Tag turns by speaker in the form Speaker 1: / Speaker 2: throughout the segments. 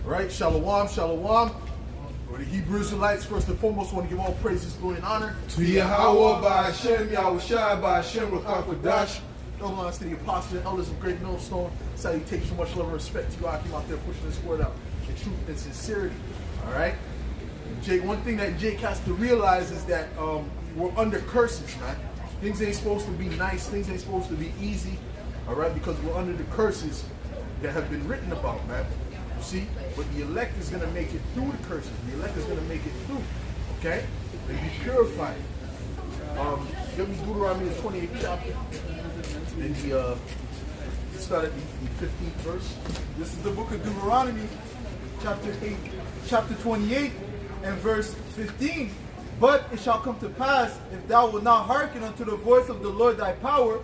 Speaker 1: Right? Shalom, shalom. For the Hebrew Israelites, first and foremost, want to give all praises, glory, and honor
Speaker 2: to Yahweh, by Hashem, Yahushai, by Hashem, Rakakwadash.
Speaker 1: Double honors to the apostles and elders of Great Millstone. Salutation, much love and respect to you. I came out there pushing this word out in truth and sincerity. All right? And Jake, one thing that Jake has to realize is that we're under curses, man. Things ain't supposed to be nice. Things ain't supposed to be easy. All right? Because we're under the curses that have been written about, man. You see? But the elect is going to make it through the curses. The elect is going to make it through. Okay? And be purified. Give me Deuteronomy, the 28th chapter. And start at the 15th verse.
Speaker 2: This is the book of Deuteronomy, chapter 28, and verse 15. But it shall come to pass, if thou wilt not hearken unto the voice of the Lord thy power,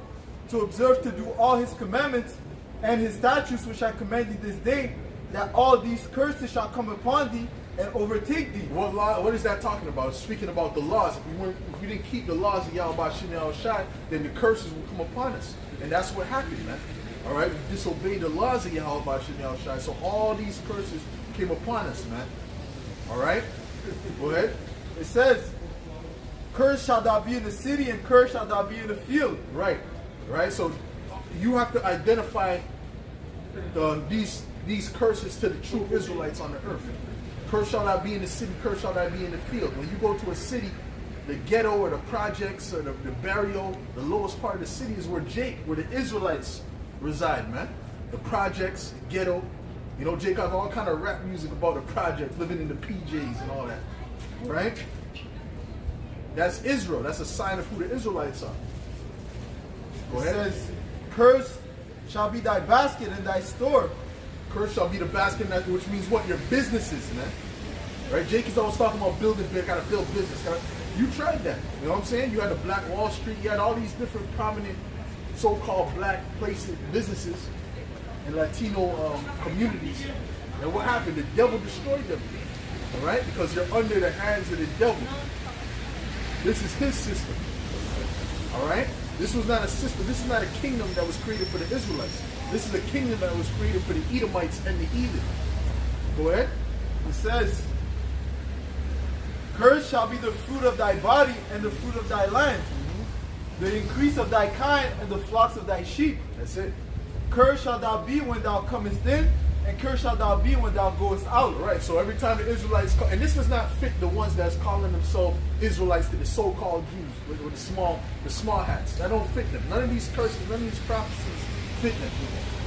Speaker 2: to observe to do all his commandments and his statutes which I command thee this day, that all these curses shall come upon thee and overtake thee.
Speaker 1: What is that talking about? It's speaking about the laws. If you didn't keep the laws of Yahweh Shai, then the curses will come upon us. And that's what happened, man. All right? We disobeyed the laws of Yahweh Shai. So all these curses came upon us, man. All right? Go ahead.
Speaker 2: It says, cursed shall thou be in the city, and cursed shall thou be in the field.
Speaker 1: Right. Right? So you have to identify these curses to the true Israelites on the earth. Cursed shall thou be in the city, cursed shall thou be in the field. When you go to a city, the ghetto or the projects or the barrio, the lowest part of the city is where the Israelites reside, man. The projects, the ghetto. You know, Jake has all kind of rap music about the projects, living in the PJs and all that. Right? That's Israel. That's a sign of who the Israelites are. Go ahead.
Speaker 2: It says, cursed shall be thy basket and thy store.
Speaker 1: Cursed shall be the basket, which means what? Your businesses, man. Right? Jake is always talking about building big, gotta build business. You tried that. You know what I'm saying? You had the Black Wall Street, you had all these different prominent so-called black places, businesses, and Latino communities. And what happened? The devil destroyed them. All right? Because you're under the hands of the devil. This is his system. All right? This was not a system. This is not a kingdom that was created for the Israelites. This is a kingdom that was created for the Edomites and the heathen. Go ahead.
Speaker 2: It says, cursed shall be the fruit of thy body and the fruit of thy land, the increase of thy kind and the flocks of thy sheep.
Speaker 1: That's it.
Speaker 2: Cursed shalt thou be when thou comest in, and cursed shalt thou be when thou goest out.
Speaker 1: Right, so every time the Israelites and this does not fit the ones that's calling themselves Israelites, to the so-called Jews with the small hats. That don't fit them. None of these curses, none of these prophecies fit them.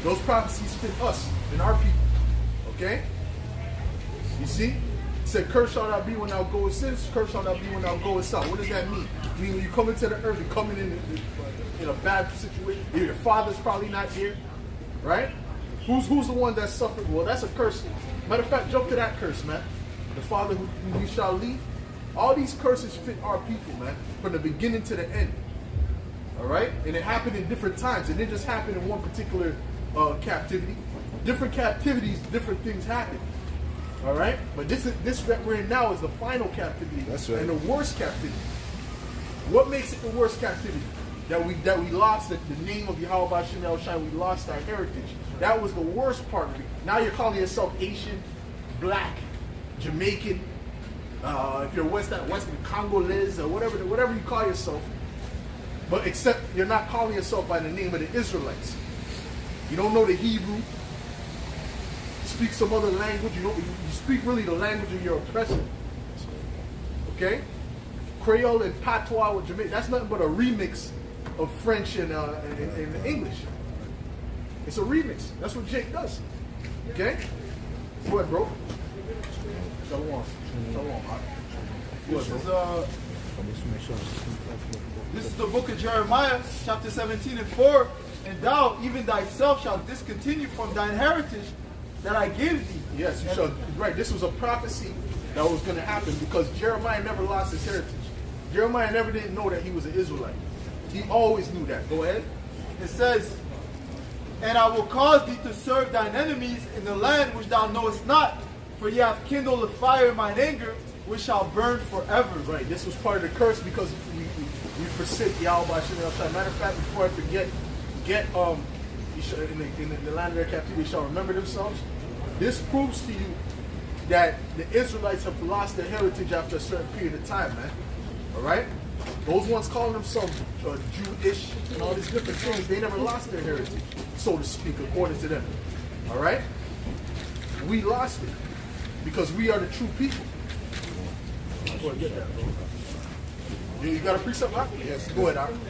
Speaker 1: Those prophecies fit us and our people. Okay? You see? It said, cursed shall thou be when thou goest in, cursed shall thou be when thou goest out. What does that mean? I mean, when you come into the earth, you're coming in a bad situation. Your father's probably not here. Right? Who's the one that suffered? Well, that's a curse. Matter of fact, jump to that curse, man. The father who we shall leave. All these curses fit our people, man, from the beginning to the end. All right? And it happened in different times. It didn't just happen in one particular captivity. Different captivities, different things happen. All right? But this that we're in now is the final captivity.
Speaker 2: That's right.
Speaker 1: And the worst captivity. What makes it the worst captivity? That we lost the name of Yahweh Shem Shai, we lost our heritage. That was the worst part of it. Now you're calling yourself Asian, Black, Jamaican, if you're Western Congolese, or whatever you call yourself. But except you're not calling yourself by the name of the Israelites. You don't know the Hebrew. Speak some other language. You speak really the language of your oppressor. Okay? Creole and Patois with Jamaican, that's nothing but a remix of French and English. It's a remix. That's what Jake does. Okay? Go ahead, bro. Shalom. Shalom.
Speaker 2: This is the book of Jeremiah, chapter 17 and 4. And thou, even thyself, shalt discontinue from thine heritage that I gave thee.
Speaker 1: Yes, you shall. Right. This was a prophecy that was going to happen because Jeremiah never lost his heritage. Jeremiah never didn't know that he was an Israelite. He always knew that. Go ahead.
Speaker 2: It says, and I will cause thee to serve thine enemies in the land which thou knowest not, for ye have kindled a fire in mine anger, which shall burn forever.
Speaker 1: Right. This was part of the curse because we forsake Yahweh Shem. Matter of fact, before I forget, in the land of their captivity, they shall remember themselves. This proves to you that the Israelites have lost their heritage after a certain period of time, man. All right? Those ones calling themselves Jewish and all these different things, they never lost their heritage, so to speak, according to them. All right? We lost it because we are the true people. Go ahead, get that, bro. You got a precept, Mark? Yes. Go ahead, Aaron.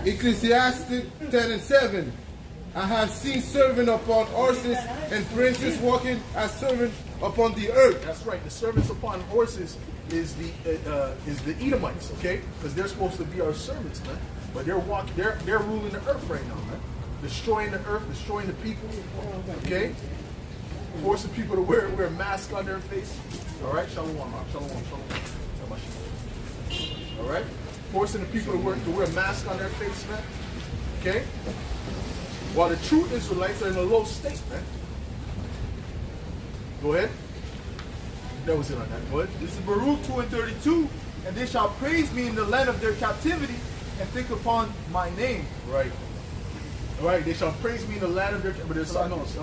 Speaker 3: Ecclesiastes 10:7. I have seen servants upon horses and princes walking as servants upon the earth.
Speaker 1: That's right. The servants upon horses is the Edomites, okay? Because they're supposed to be our servants, man. But they're ruling the earth right now, man. Destroying the earth, destroying the people, okay? Forcing people to wear masks on their face. All right, shalom, Mark. Shalom. All right, forcing the people to wear masks on their face, man. Okay. While the true Israelites are in a low state, man. Go ahead. That was it on that. Go ahead.
Speaker 2: This is Baruch 2:32. And they shall praise me in the land of their captivity and think upon my name.
Speaker 1: Right. All right. They shall praise me in the land of their captivity. But there's something else.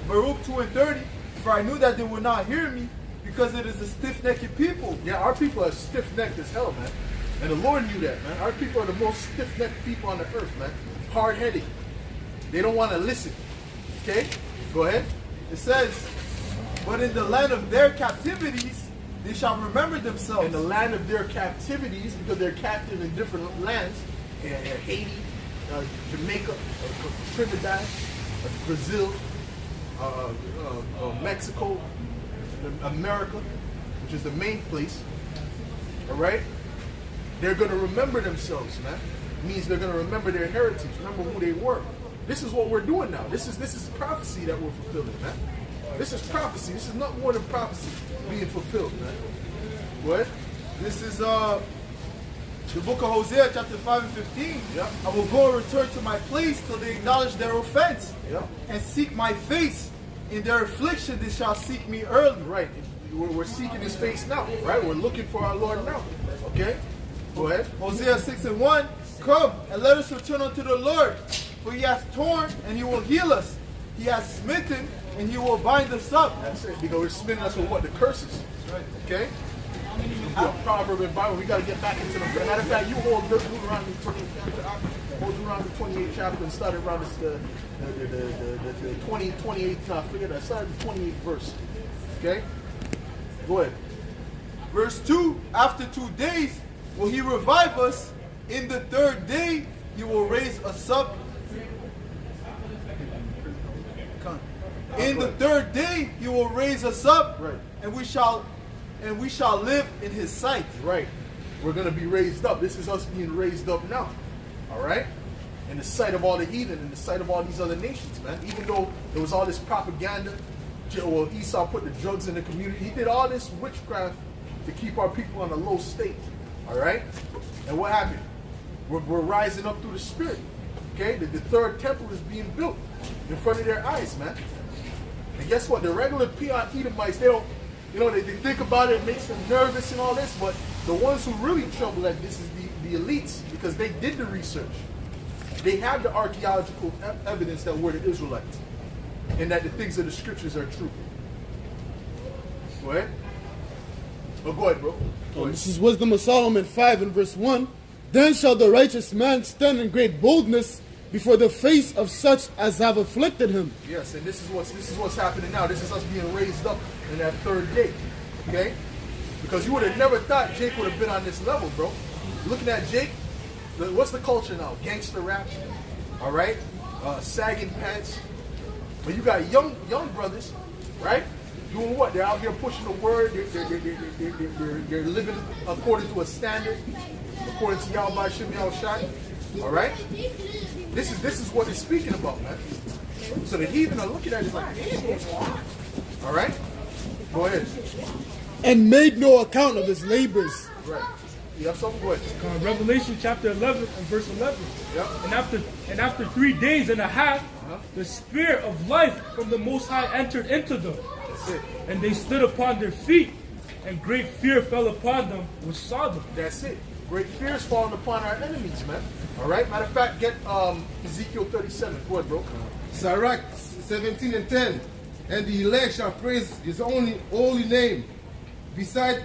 Speaker 2: Baruch 2:30. For I knew that they would not hear me, because it is a stiff-necked people.
Speaker 1: Yeah, our people are stiff-necked as hell, man. And the Lord knew that, man. Our people are the most stiff-necked people on the earth, man. Hard-headed. They don't want to listen. Okay? Go ahead.
Speaker 2: It says, but in the land of their captivities, they shall remember themselves.
Speaker 1: In the land of their captivities, because they're captive in different lands, Haiti, Jamaica, Trinidad, Brazil, Mexico, America, which is the main place. All right? They're going to remember themselves, man. It means they're going to remember their heritage, remember who they were. This is what we're doing now. This is prophecy that we're fulfilling, man. This is prophecy. This is not more than prophecy being fulfilled, man. What?
Speaker 2: This is the book of Hosea, chapter 5 and 15.
Speaker 1: Yep.
Speaker 2: I will go and return to my place till they acknowledge their offense.
Speaker 1: Yep.
Speaker 2: And seek my face. In their affliction they shall seek me early.
Speaker 1: Right. We're seeking his face now, right? We're looking for our Lord now. Okay? Go ahead.
Speaker 2: Hosea 6:1. Come and let us return unto the Lord. For he has torn and he will heal us. He has smitten and he will bind us up.
Speaker 1: That's it. Because we're smitten us with what? The curses.
Speaker 2: Right.
Speaker 1: Okay? A proverb and Bible. We got to get back into the. Matter of fact, you hold Deuteronomy 28 chapter. Hold Deuteronomy 28 chapter and started around the 28th. I forget. I started the 28th verse. Okay? Go ahead.
Speaker 2: Verse 2. After 2 days will he revive us. In the 3rd day he will raise us up. In the 3rd day he will raise us up.
Speaker 1: Right.
Speaker 2: And we shall live in his sight.
Speaker 1: Right. We're going to be raised up. This is us being raised up now. All right? In the sight of all the heathen, in the sight of all these other nations, man. Even though there was all this propaganda, well, Esau put the drugs in the community. He did all this witchcraft to keep our people on a low state. All right? And what happened? We're rising up through the Spirit. Okay? The 3rd temple is being built in front of their eyes, man. And guess what? The regular peon Edomites, they don't, they think about it, it makes them nervous and all this, but the ones who really trouble at this is the elites, because they did the research. They have the archaeological evidence that we're the Israelites, and that the things of the scriptures are true. Go ahead. Oh, go ahead, bro. Go ahead.
Speaker 4: This is Wisdom of Solomon 5 and verse 1. Then shall the righteous man stand in great boldness before the face of such as have afflicted him.
Speaker 1: Yes, and this is what's happening now. This is us being raised up in that 3rd day. Okay? Because you would have never thought Jake would have been on this level, bro. Looking at Jake, what's the culture now? Gangster rap, all right? Sagging pants. But you got young brothers, right? Doing what? They're out here pushing the word. They're living according to a standard, according to Yahweh Shem Shai. All right? This is what it's speaking about, man. So the heathen are looking at it like, all right? Go ahead.
Speaker 4: And made no account of his labors.
Speaker 1: Right. You have something? Go ahead.
Speaker 5: Revelation chapter 11 and verse 11.
Speaker 1: Yep.
Speaker 5: And after 3 days and a half, the Spirit of life from the Most High entered into them.
Speaker 1: That's it.
Speaker 5: And they stood upon their feet, and great fear fell upon them which saw them.
Speaker 1: That's it. Great fear is falling upon our enemies, man. All right? Matter of fact, get Ezekiel 37. Go ahead, bro.
Speaker 3: Sirach 17 and 10. and the elect shall praise his only holy name. Beside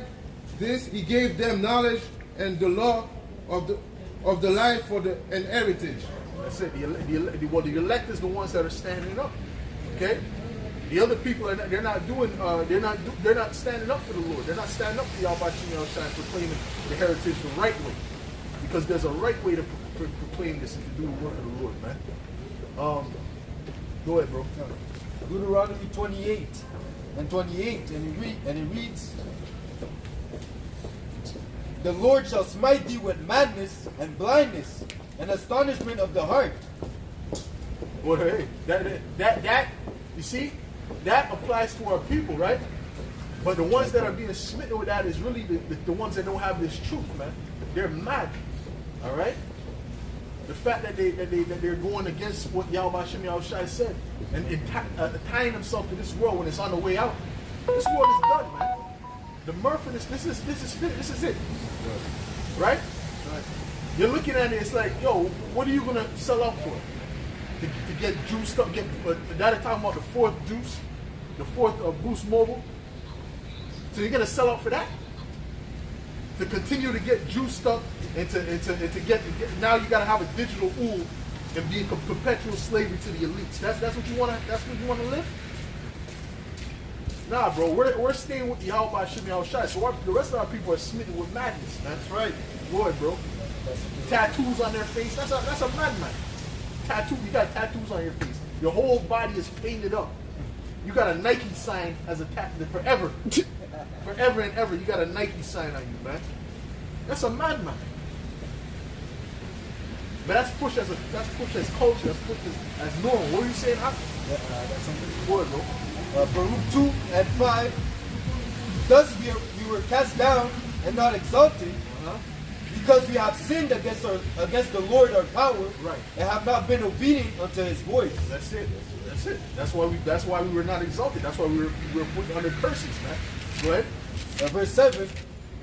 Speaker 3: this, he gave them knowledge and the law of the life for an heritage.
Speaker 1: That's it. The elect is the ones that are standing up. Okay. The other people they're not standing up for the Lord. They're not standing up for Yahweh Shai, proclaiming the heritage the right way. Because there's a right way to proclaim this and to do the work of the Lord, man. Go ahead, bro.
Speaker 2: Deuteronomy 28 and 28, and it reads, "The Lord shall smite thee with madness and blindness and astonishment of the heart."
Speaker 1: Well, hey, that you see, that applies to our people, right? But the ones that are being smitten with that is really the ones that don't have this truth, man. They're mad. All right. The fact that they're going against what Yahweh Shai said and tying themselves to this world when it's on the way out. This world is done, man. The mirth this is it. Right? You're looking at it, it's like, yo, what are you gonna sell out for? To get juiced up, that is talking about the fourth juice, the fourth Boost Mobile. So you're gonna sell out for that? To continue to get juiced up and to get now you gotta have a digital ool and be in perpetual slavery to the elites. That's what you wanna live? Nah, bro, we're staying with Yahweh Shai. So the rest of our people are smitten with madness. That's right. Boy, bro. Tattoos on their face. That's a madman. You got tattoos on your face. Your whole body is painted up. You got a Nike sign as a tattoo forever. Forever and ever, you got a Nike sign on you, man. That's a madman. But that's pushed as culture. That's pushed as normal. What are you saying?
Speaker 2: That's something.
Speaker 1: Boy, bro.
Speaker 2: Baruch 2 and 5. Thus we were cast down and not exalted, because we have sinned against the Lord our power,
Speaker 1: right,
Speaker 2: and have not been obedient unto his voice.
Speaker 1: That's it. That's why we were not exalted. That's why we were put under curses, man. Go ahead.
Speaker 2: Verse 7.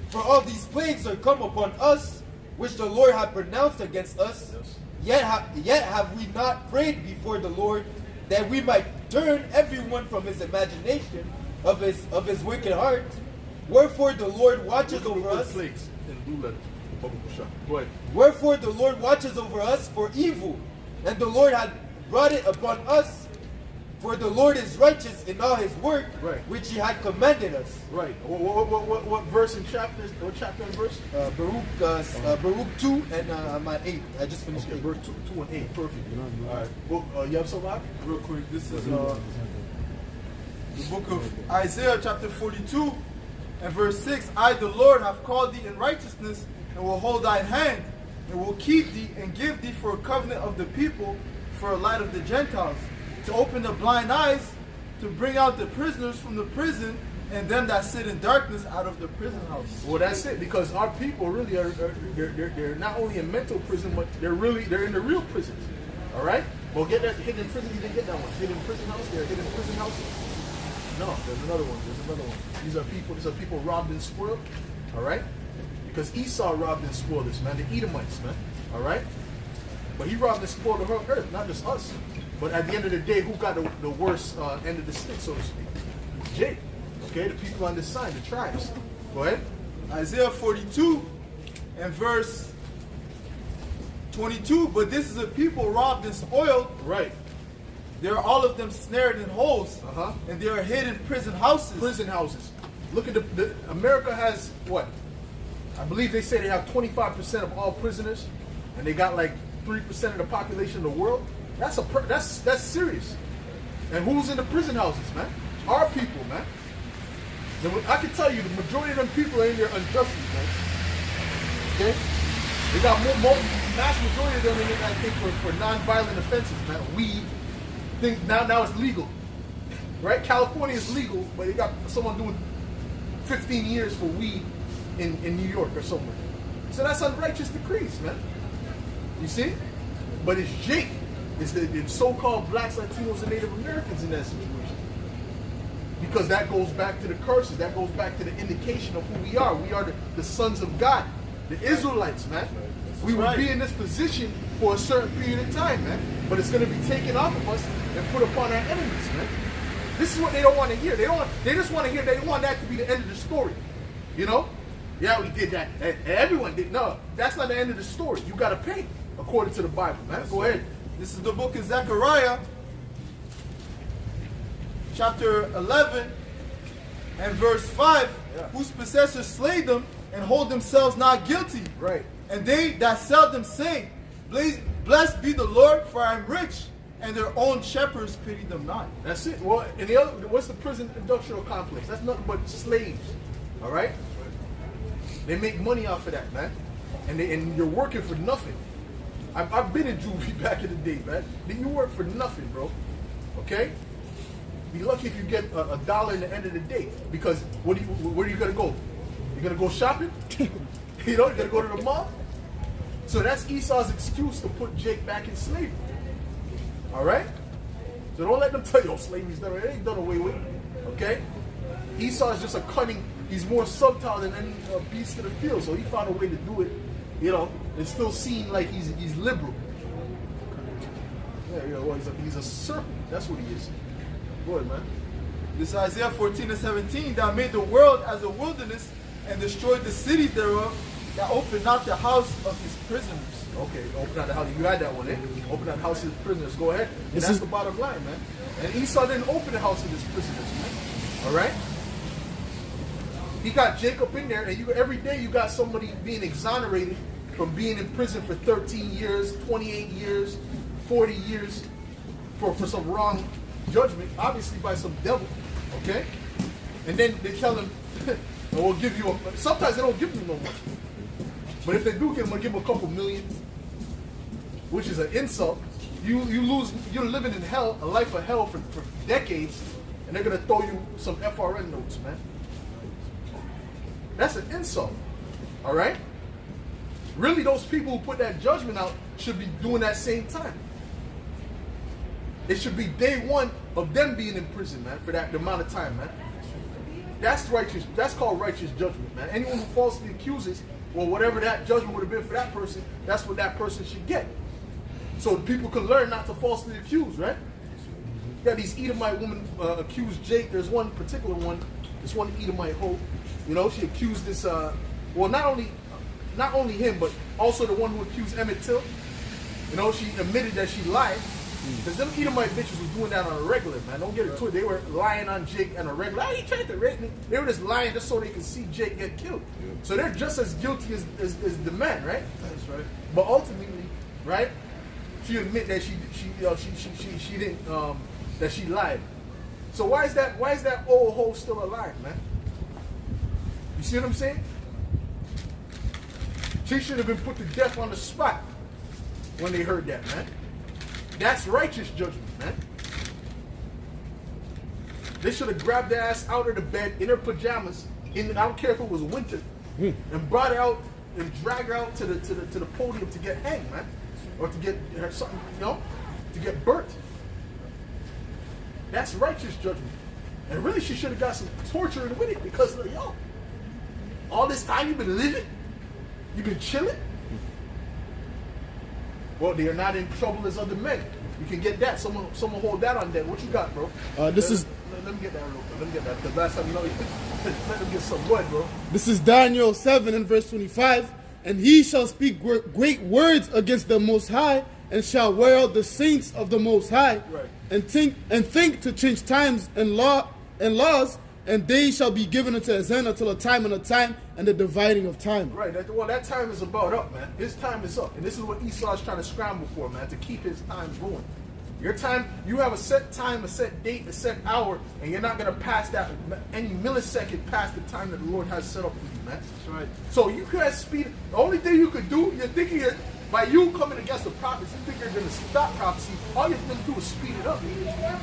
Speaker 2: For all these plagues are come upon us, which the Lord hath pronounced against us. Yes. Yet have we not prayed before the Lord, that we might turn everyone from his imagination of his wicked heart. Wherefore the Lord watches over us.
Speaker 1: Plagues in blue letters. Go ahead.
Speaker 2: Wherefore the Lord watches over us for evil, and the Lord hath brought it upon us. For the Lord is righteous in all his work,
Speaker 1: right,
Speaker 2: which he had commanded us.
Speaker 1: Right. What verse and chapter? What chapter and verse?
Speaker 2: Baruch 2 and I'm at 8. I just finished 8.
Speaker 1: Baruch 2 and 8. Perfect. All right. Well, you have something?
Speaker 2: Real quick. This is the book of Isaiah chapter 42 and verse 6. I, the Lord, have called thee in righteousness, and will hold thine hand, and will keep thee, and give thee for a covenant of the people, for a light of the Gentiles, to open the blind eyes, to bring out the prisoners from the prison, and them that sit in darkness out of the prison house.
Speaker 1: Well, that's it, because our people really are they're not only in mental prison, but they're in the real prisons. All right. Well, get that hidden prison. You didn't get that one. Hidden prison house. They're hidden prison house. No, there's another one. These are people robbed and spoiled. All right. Because Esau robbed and spoiled this, man. The Edomites, man. All right. But he robbed and spoiled the whole earth, not just us. But at the end of the day, who got the worst end of the stick, so to speak? It's Jake. Okay, the people on this side, the tribes. Go ahead.
Speaker 2: Isaiah 42 and verse 22. But this is a people robbed and spoiled.
Speaker 1: Right.
Speaker 2: They are all of them snared in holes. And they are hid in prison houses.
Speaker 1: Prison houses. Look at America has what? I believe they say they have 25% of all prisoners, and they got like 3% of the population of the world. That's serious. And who's in the prison houses, man? Our people, man. I can tell you, the majority of them people are in there unjustly, man. Okay? They got mass majority of them in there, I think, for non-violent offenses, man. Weed. Now it's legal. Right? California is legal, but they got someone doing 15 years for weed in New York or somewhere. So that's unrighteous decrees, man. You see? But it's Jake. It's the so-called blacks, Latinos, and Native Americans in that situation. Because that goes back to the curses. That goes back to the indication of who we are. We are the sons of God. The Israelites, man. We will be in this position for a certain period of time, man. But it's going to be taken off of us and put upon our enemies, man. This is what they don't want to hear. They just want to hear, they want that to be the end of the story. You know? Yeah, we did that. And everyone did. No, that's not the end of the story. You got to pay according to the Bible, man. Go ahead.
Speaker 2: This is the book of Zechariah, chapter 11 and verse 5.
Speaker 1: Yeah.
Speaker 2: Whose possessors slay them and hold themselves not guilty.
Speaker 1: Right.
Speaker 2: And they that sell them say, Blessed be the Lord, for I am rich, and their own shepherds pity them not.
Speaker 1: That's it. Well, and the other, what's the prison industrial complex? That's nothing but slaves. All right? They make money off of that, man. And you're working for nothing. I've been in juvie back in the day, man. Then you work for nothing, bro. Okay? Be lucky if you get a dollar in the end of the day. Because where are you gonna go? You gonna go shopping? You know, you gotta go to the mall. So that's Esau's excuse to put Jake back in slavery. All right? So don't let them tell you, oh, slavery's done. It ain't done away with. Okay? Esau is just a cunning. He's more subtle than any beast of the field. So he found a way to do it, you know, and still seem like he's liberal. Yeah, well, he's a serpent. That's what he is. Go ahead, man.
Speaker 2: This is Isaiah 14 and 17, that made the world as a wilderness and destroyed the cities thereof, that opened not the house of his prisoners.
Speaker 1: Okay, open out the house. You had that one, eh? Open out the house of his prisoners. Go ahead. And that's the bottom line, man. And Esau didn't open the house of his prisoners, man. All right? He got Jacob in there, and every day you got somebody being exonerated from being in prison for 13 years, 28 years, 40 years for some wrong judgment, obviously by some devil. Okay? And then they tell him, we'll give you sometimes they don't give him no money. But if they do give him, give him a couple million, which is an insult. You're living in hell, a life of hell for decades, and they're gonna throw you some FRN notes, man. That's an insult. All right? Really, those people who put that judgment out should be doing that same time. It should be day one of them being in prison, man, for that amount of time, man. That's righteous. That's called righteous judgment, man. Anyone who falsely accuses, well, whatever that judgment would have been for that person, that's what that person should get. So people can learn not to falsely accuse, right? Yeah, these Edomite women accused Jake. There's one particular one, this one Edomite hoe. You know, she accused this, well, not only him, but also the one who accused Emmett Till. You know, she admitted that she lied. Because them Edomite bitches was doing that on a regular, man. Don't get it twisted. They were lying on Jake on a regular. Oh, he tried to rape me. They were just lying just so they could see Jake get killed. Yeah. So they're just as guilty as the man, right?
Speaker 2: That's right.
Speaker 1: But ultimately, right, she admit that she didn't that she lied. So why is that old hoe still alive, man? You see what I'm saying? She should have been put to death on the spot when they heard that, man. That's righteous judgment, man. They should have grabbed her ass out of the bed in her pajamas, I don't care if it was winter, and brought her out and dragged her out to the podium to get hanged, man, or to get her something, you know, to get burnt. That's righteous judgment, and really she should have got some torture with it because, yo, all this time you've been living, you've been chilling. Well, they are not in trouble as other men. You can get that. Someone hold that on them. What you got, bro?
Speaker 4: Let me
Speaker 1: get that real quick. Let me get that. Because last time, you know, let them get some wood, bro.
Speaker 4: This is Daniel 7 and verse 25. And he shall speak great words against the Most High, and shall wear out the saints of the Most High,
Speaker 1: right.
Speaker 4: and think to change times and laws, and they shall be given unto his hand until a time and a time, and the dividing of time.
Speaker 1: Right. That time is about up, man. His time is up. And this is what Esau is trying to scramble for, man, to keep his time going. Your time, you have a set time, a set date, a set hour, and you're not going to pass that any millisecond past the time that the Lord has set up for you, man.
Speaker 2: That's right.
Speaker 1: So you can't speed. The only thing you could do, you're thinking by you coming against the prophets, you think you're going to stop prophecy. All you're going to do is speed it up.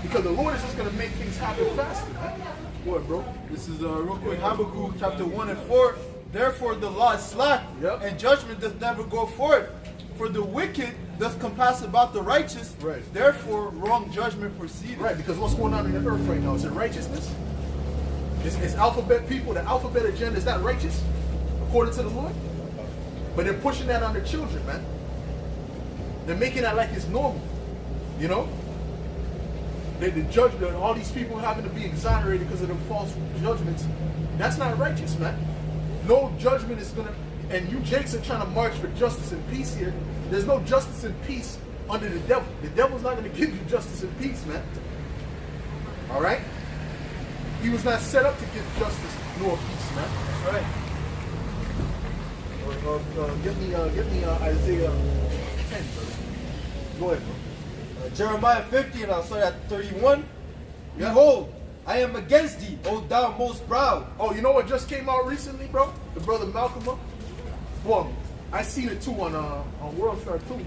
Speaker 1: Because the Lord is just going to make things happen faster, man. What, bro?
Speaker 2: This is real quick, Habakkuk chapter 1 and 4. Therefore the law is slack, and judgment doth never go forth. For the wicked doth compass about the righteous.
Speaker 1: Right.
Speaker 2: Therefore wrong judgment proceedeth.
Speaker 1: Right, because what's going on in the earth right now? Is it righteousness? Is alphabet people, the alphabet agenda, is that righteous? According to the Lord? But they're pushing that on their children, man. They're making that like it's normal. You know? all these people having to be exonerated because of them false judgments, that's not righteous, man. No judgment is gonna, and you Jakes are trying to march for justice and peace here. There's no justice and peace under the devil. The devil's not gonna give you justice and peace, man. All right? He was not set up to give justice nor peace, man. That's right. Get me Isaiah 10, brother. Go ahead, bro.
Speaker 6: Jeremiah 50, and I'll start at 31.
Speaker 1: Yeah.
Speaker 6: Behold, I am against thee, O thou most proud.
Speaker 1: Oh, you know what just came out recently, bro? The brother Malcolm. Well, I seen it too on World Star too.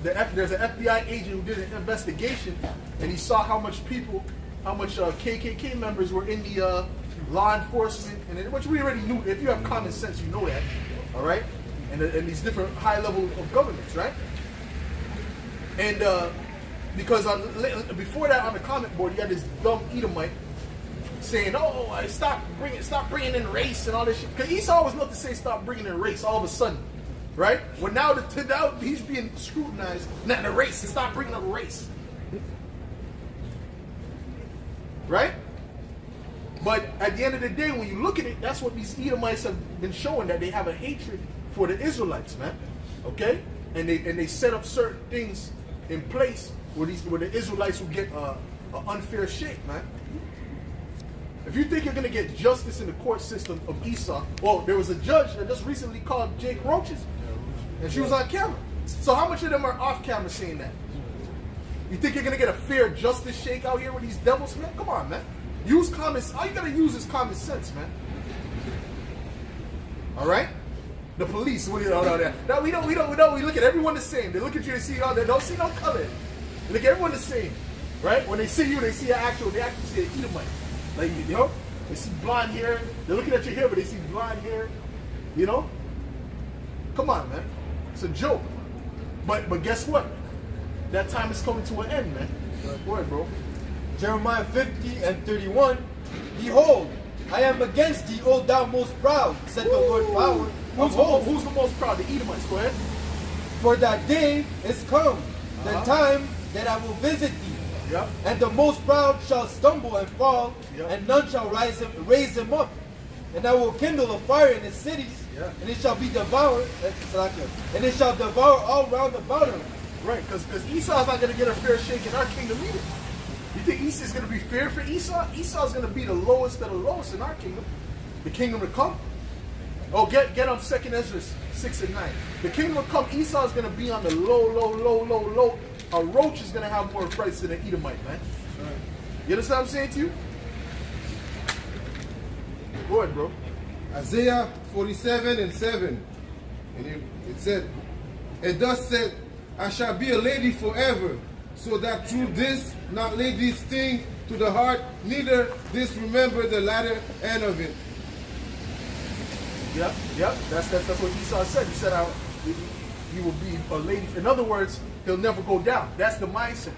Speaker 1: There's an FBI agent who did an investigation, and he saw how much KKK members were in the law enforcement, and which we already knew. If you have common sense, you know that, all right? And these different high level of governments, right? And because before that on the comment board, you had this dumb Edomite saying, "Oh, stop bringing in race and all this shit." Because Esau always loved to say, "Stop bringing in race." All of a sudden, right? Well, now he's being scrutinized. Not the race. Stop bringing up race, right? But at the end of the day, when you look at it, that's what these Edomites have been showing, that they have a hatred for the Israelites, man. Okay, and they set up certain things in place where the Israelites will get an unfair shake, man. If you think you're going to get justice in the court system of Esau, well, there was a judge that just recently called Jake roaches, and she was on camera. So how much of them are off camera saying that? You think you're going to get a fair justice shake out here with these devils, man? Come on, man. Use common. All you got to use is common sense, man. All right? The police, what do you know that? No, we don't. We look at everyone the same. They look at you, they see, they don't see no color. They look at everyone the same, right? When they see you, they see they actually see an Edomite. Like, you know, they see blonde hair. They're looking at your hair, but they see blonde hair. You know? Come on, man. It's a joke. But guess what? That time is coming to an end, man. Go ahead, bro.
Speaker 6: Jeremiah 50 and 31. Behold, I am against thee, O thou most proud, said the Lord power.
Speaker 1: Who's the most proud? The Edomites. Go ahead.
Speaker 6: For that day is come, the time that I will visit thee.
Speaker 1: Yep.
Speaker 6: And the most proud shall stumble and fall, and none shall raise him up. And I will kindle a fire in his cities, and it shall be devoured, and it shall devour all round about him.
Speaker 1: Right, because Esau's not going to get a fair shake in our kingdom either. You think Esau's going to be fair for Esau? Esau's going to be the lowest of the lowest in our kingdom. The kingdom to come. Oh, get 2 Ezra 6 and 9. The kingdom will come. Esau's going to be on the low. A roach is going to have more price than an Edomite, man. You understand what I'm saying to you? Go ahead, bro.
Speaker 3: Isaiah 47 and 7. And it said, "And thus said, I shall be a lady forever, so that through this not lay this thing to the heart, neither this remember the latter end of it."
Speaker 1: Yep. That's what Esau said. He said he will be a lady. In other words, he'll never go down. That's the mindset.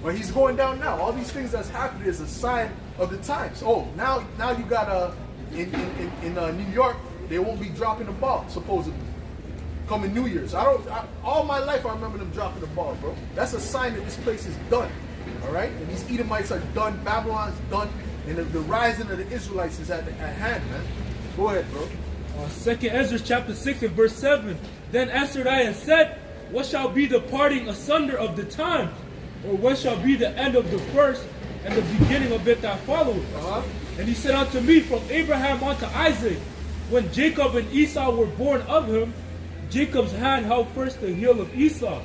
Speaker 1: Well, he's going down now. All these things that's happening is a sign of the times. Oh, now you got in New York, they won't be dropping the ball supposedly. Coming New Year's. All my life I remember them dropping the ball, bro. That's a sign that this place is done. All right? And these Edomites are done. Babylon's done. And the rising of the Israelites is at hand, man. Go ahead, bro.
Speaker 5: 2 Ezra chapter 6 and verse 7. Then answered I and said, what shall be the parting asunder of the times? Or what shall be the end of the first and the beginning of it that followeth? And he said unto me, from Abraham unto Isaac, when Jacob and Esau were born of him, Jacob's hand held first the heel of Esau.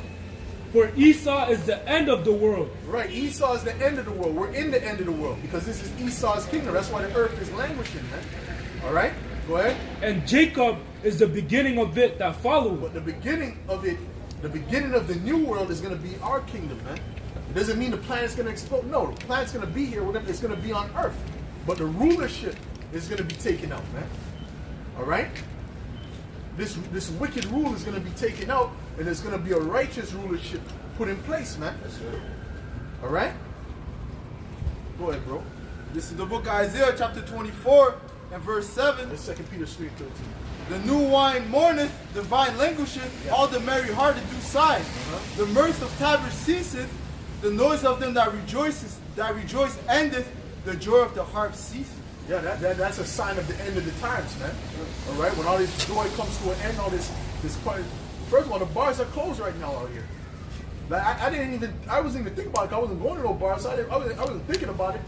Speaker 5: For Esau is the end of the world.
Speaker 1: Right, Esau is the end of the world. We're in the end of the world because this is Esau's kingdom. That's why the earth is languishing, man. All right, go ahead.
Speaker 5: And Jacob is the beginning of it that followeth.
Speaker 1: But the beginning of it, the beginning of the new world is going to be our kingdom, man. It doesn't mean the planet's going to explode. No, the planet's going to be here. It's going to be on earth. But the rulership is going to be taken out, man. All right? This wicked rule is going to be taken out, and there's going to be a righteous rulership put in place, man. That's right. All right? Go ahead, bro.
Speaker 2: This is the book of Isaiah, chapter 24, and verse 7.
Speaker 1: It's 2 Peter 3:13.
Speaker 2: The new wine mourneth, the vine languisheth, all the merry hearted do sigh. The mirth of Tabor ceaseth, the noise of them that rejoiceth that rejoice endeth, the joy of the harp ceaseth.
Speaker 1: Yeah, that's a sign of the end of the times, man. All right, when all this joy comes to an end, all this part. First of all, the bars are closed right now out here. Like I wasn't even thinking about it. I wasn't going to no bars. So I wasn't thinking about it.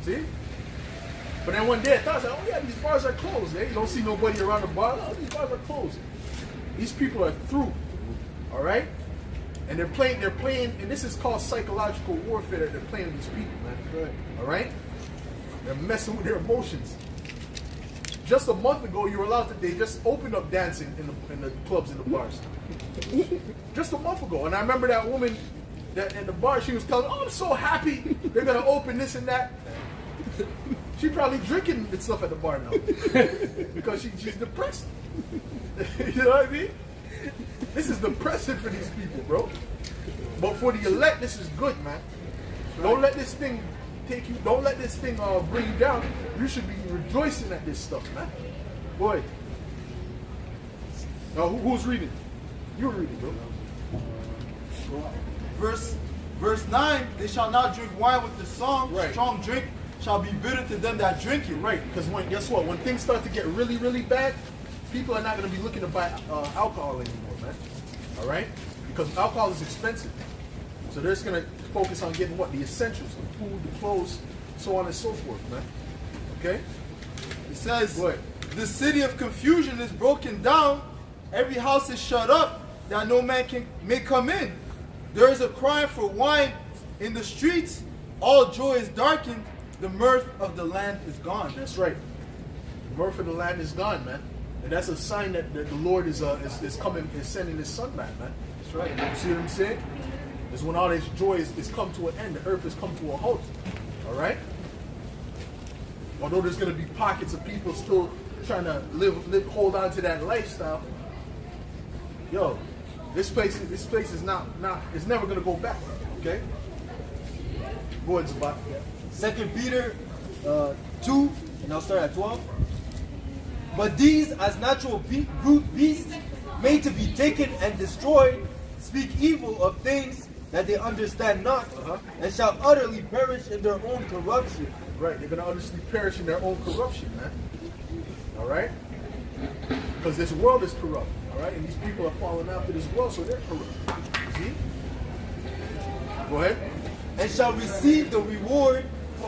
Speaker 1: See? But then one day I thought, oh yeah, these bars are closed. You don't see nobody around the bar. Oh, these bars are closed. These people are through. All right, and they're playing, and this is called psychological warfare that they're playing with these people, man.
Speaker 2: Right.
Speaker 1: All right, they're messing with their emotions. Just a month ago, you were allowed to. They just opened up dancing in the clubs and the bars. Just a month ago, and I remember that woman that in the bar. She was telling, "Oh, I'm so happy they're gonna open this and that." She's probably drinking and stuff at the bar now because she's depressed. You know what I mean? This is depressing for these people, bro. But for the elect, this is good, man. Don't let this thing take you. Don't let this thing bring you down. You should be rejoicing at this stuff, man. Boy. Now, who's reading? You're reading, bro.
Speaker 2: Verse 9, they shall not drink wine with the song.
Speaker 1: Right.
Speaker 2: Strong drink shall be bitter to them that drink it.
Speaker 1: Right, because guess what? When things start to get really, really bad, people are not going to be looking to buy alcohol anymore, man. All right? Because alcohol is expensive. So they're just going to focus on getting what? The essentials, the food, the clothes, so on and so forth, man. Okay?
Speaker 2: It says,
Speaker 1: What?
Speaker 2: the city of confusion is broken down. Every house is shut up, that no man may come in. There is a cry for wine in the streets. All joy is darkened. The mirth of the land is gone.
Speaker 1: That's right. The mirth of the land is gone, man. And that's a sign that the Lord is coming, is sending His Son back, man. That's right. You see what I'm saying? It's when all this joy is come to an end. The earth has come to a halt. All right. Although there's going to be pockets of people still trying to hold on to that lifestyle. Yo, this place is not. It's never going to go back. Okay. Go ahead, Zabat.
Speaker 6: 2 Peter 2, and I'll start at 12. But these, as natural brute beasts, made to be taken and destroyed, speak evil of things that they understand not, and shall utterly perish in their own corruption.
Speaker 1: Right, they're going to utterly perish in their own corruption, man. All right? Because this world is corrupt, all right? And these people are falling after this world, so they're corrupt. See? Go ahead.
Speaker 6: And shall receive the reward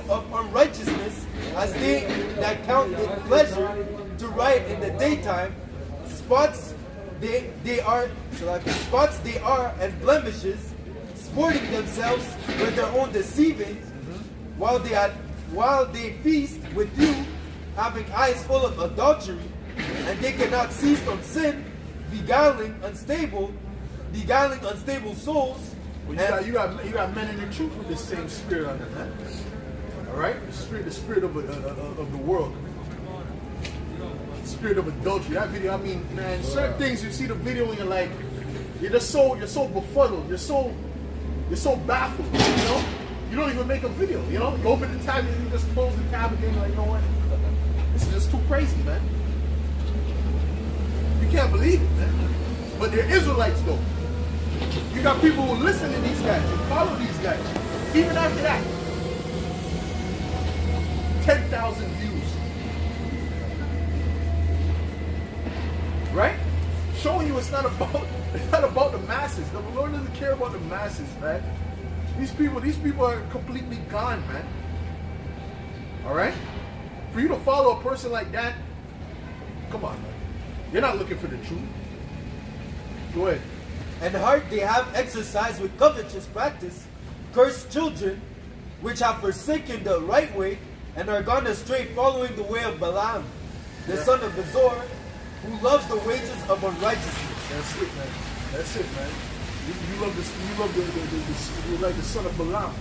Speaker 6: of unrighteousness, as they that count it pleasure to write in the daytime, spots they are, and blemishes, sporting themselves with their own deceiving, while they feast with you, having eyes full of adultery, and they cannot cease from sin, beguiling unstable souls.
Speaker 1: Well, you got men in the truth with this same spirit on them, man. All right, the spirit of the world, the spirit of adultery. That video, I mean, man, certain things you see the video and you're like, you're so befuddled, you're so baffled. You know, you don't even make a video. You know, you open the tab and you just close the tab again. You're like, you know what? This is just too crazy, man. You can't believe it, man. But they're Israelites, though. You got people who listen to these guys and follow these guys. Even after that, 10,000 views. Right? Showing you it's not about the masses. The Lord doesn't care about the masses, man. These people are completely gone, man. All right? For you to follow a person like that, come on, man. You're not looking for the truth. Go ahead.
Speaker 6: And heart they have exercised with covetous practice, cursed children, which have forsaken the right way, and are gone astray, following the way of Balaam, the son of Bezor, who loves the wages of unrighteousness.
Speaker 1: That's it, man. That's it, man. You love this. You love you're like the son of Balaam.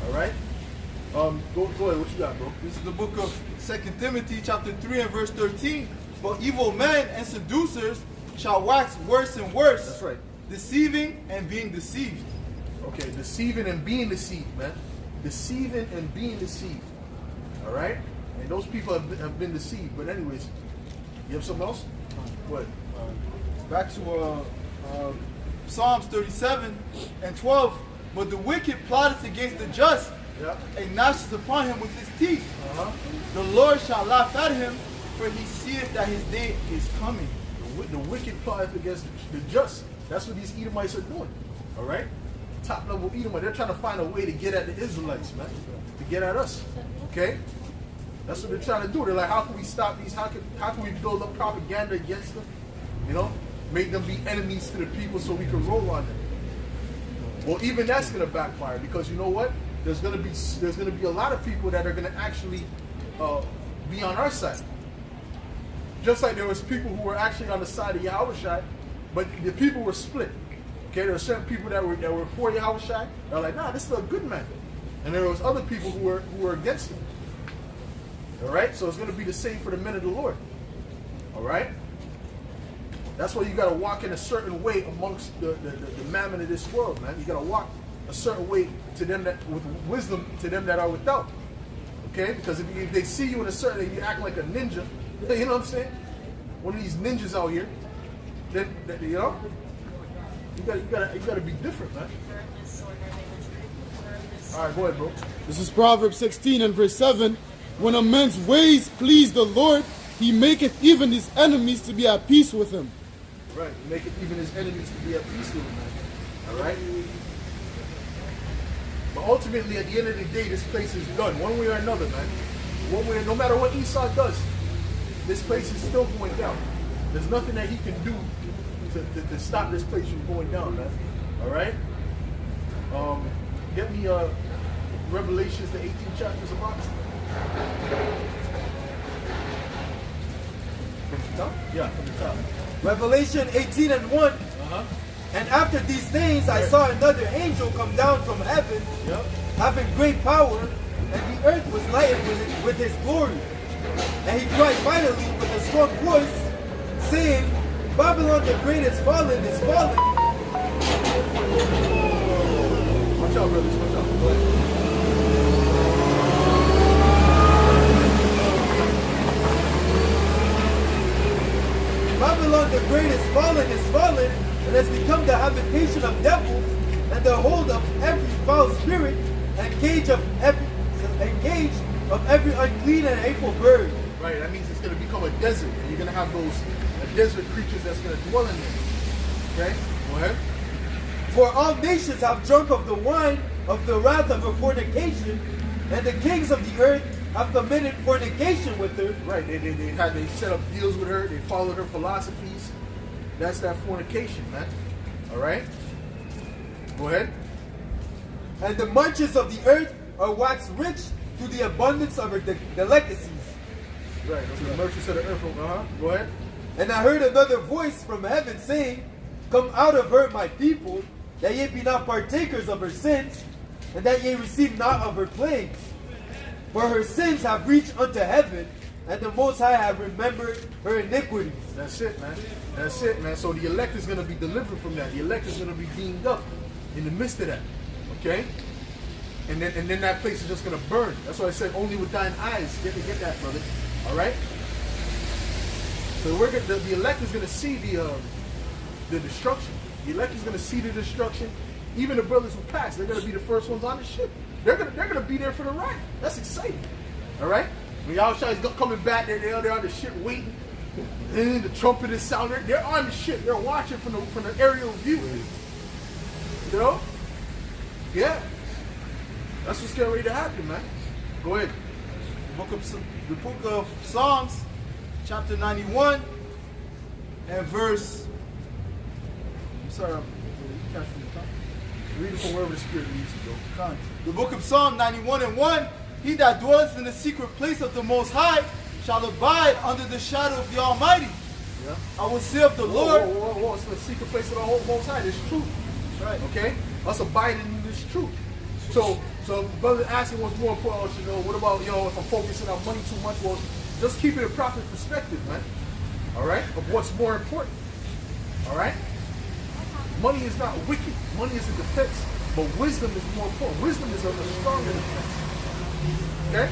Speaker 1: All right. Go ahead. What you got, bro?
Speaker 2: This is the book of 2 Timothy chapter 3 and verse 13. But evil men and seducers shall wax worse and worse.
Speaker 1: That's right.
Speaker 2: Deceiving and being deceived.
Speaker 1: Okay, deceiving and being deceived, man. Deceiving and being deceived. All right? And those people have been deceived. But anyways, you have something else? What?
Speaker 2: Back to Psalms 37 and 12. But the wicked plotteth against the just,
Speaker 1: Yeah.
Speaker 2: and gnasheth upon him with his teeth.
Speaker 1: Uh-huh.
Speaker 2: The Lord shall laugh at him, for he seeth that his day is coming.
Speaker 1: The wicked plot against the just. That's what these Edomites are doing. All right? Top level Edomite. They're trying to find a way to get at the Israelites, man. To get at us. Okay? That's what they're trying to do. They're like, how can we stop these? How can we build up propaganda against them? You know? Make them be enemies to the people so we can roll on them. Well, even that's gonna backfire, because you know what? There's gonna be a lot of people that are gonna actually be on our side. Just like there was people who were actually on the side of Yahushua, but the people were split. Okay, there were certain people that were for Yahushua. They're like, nah, this is a good man. And there was other people who were against him. All right, so it's gonna be the same for the men of the Lord. All right. That's why you got to walk in a certain way amongst the mammon of this world, man. You got to walk a certain way to them that with wisdom to them that are without. Okay, because if they see you in a certain, you act like a ninja. You know what I'm saying? One of these ninjas out here. Then you know, you got to be different, man. All right, go ahead, bro.
Speaker 4: This is Proverbs 16 and verse 7. When a man's ways please the Lord, he maketh even his enemies to be at peace with him.
Speaker 1: Right, make it even his enemies to be at peace with him, man. All right? But ultimately, at the end of the day, this place is done, one way or another, man. One way, no matter what Esau does, this place is still going down. There's nothing that he can do to stop this place from going down, man. All right? Get me Revelations, the 18th chapters of Bible. From the top? Yeah, from the top.
Speaker 6: Revelation 18 and 1.
Speaker 1: Uh-huh.
Speaker 6: And after these things I saw another angel come down from heaven,
Speaker 1: Yep.
Speaker 6: having great power, and the earth was lighted with his glory. And he cried mightily with a strong voice, saying, Babylon the great is fallen, is fallen.
Speaker 1: Watch out, brothers. Watch out. Go ahead.
Speaker 6: Babylon the great is fallen, and has become the habitation of devils, and the hold of every foul spirit, and cage of every unclean and hateful bird.
Speaker 1: Right, that means it's going to become a desert, and you're going to have those desert creatures that's going to dwell in there. Okay, go ahead.
Speaker 6: For all nations have drunk of the wine of the wrath of her fornication, and the kings of the earth have committed fornication with her.
Speaker 1: Right, they set up deals with her, they followed her philosophies. That's that fornication, man. All right, go ahead.
Speaker 6: And the munches of the earth are waxed rich through the abundance of her delicacies.
Speaker 1: Right, those are the merchants of the earth. Go ahead.
Speaker 6: And I heard another voice from heaven saying, Come out of her, my people, that ye be not partakers of her sins, and that ye receive not of her plagues. For her sins have reached unto heaven, and the Most High have remembered her iniquities.
Speaker 1: That's it, man. That's it, man. So the elect is going to be delivered from that. The elect is going to be beamed up in the midst of that. Okay? And then that place is just going to burn. That's why I said only with thine eyes. Get that, brother. All right? So the elect is going to see the destruction. The elect is going to see the destruction. Even the brothers who pass, they're going to be the first ones on the ship. They're gonna be there for the ride. That's exciting. All right? When Yahushua is coming back, they're on the ship waiting. And the trumpet is sounding. They're on the ship. They're watching from the aerial view. You know? Yeah. That's what's getting ready to happen, man. Go ahead.
Speaker 2: The book of Psalms, chapter 91, and verse.
Speaker 1: I'm sorry. Read it from wherever the Spirit leads you, bro.
Speaker 2: The book of Psalm 91 and 1. He that dwelleth in the secret place of the Most High shall abide under the shadow of the Almighty.
Speaker 1: Yeah.
Speaker 2: I will say of the Lord.
Speaker 1: Whoa. It's the secret place of the Most High. It's truth.
Speaker 2: Right.
Speaker 1: Okay? Us abiding in this truth. So brother asking what's more important, you know, what about, if I'm focusing on money too much? Well, just keep it in proper perspective, man. All right? Of what's more important. All right? Money is not wicked. Money is a defense. But wisdom is more important. Wisdom is a stronger defense. Okay?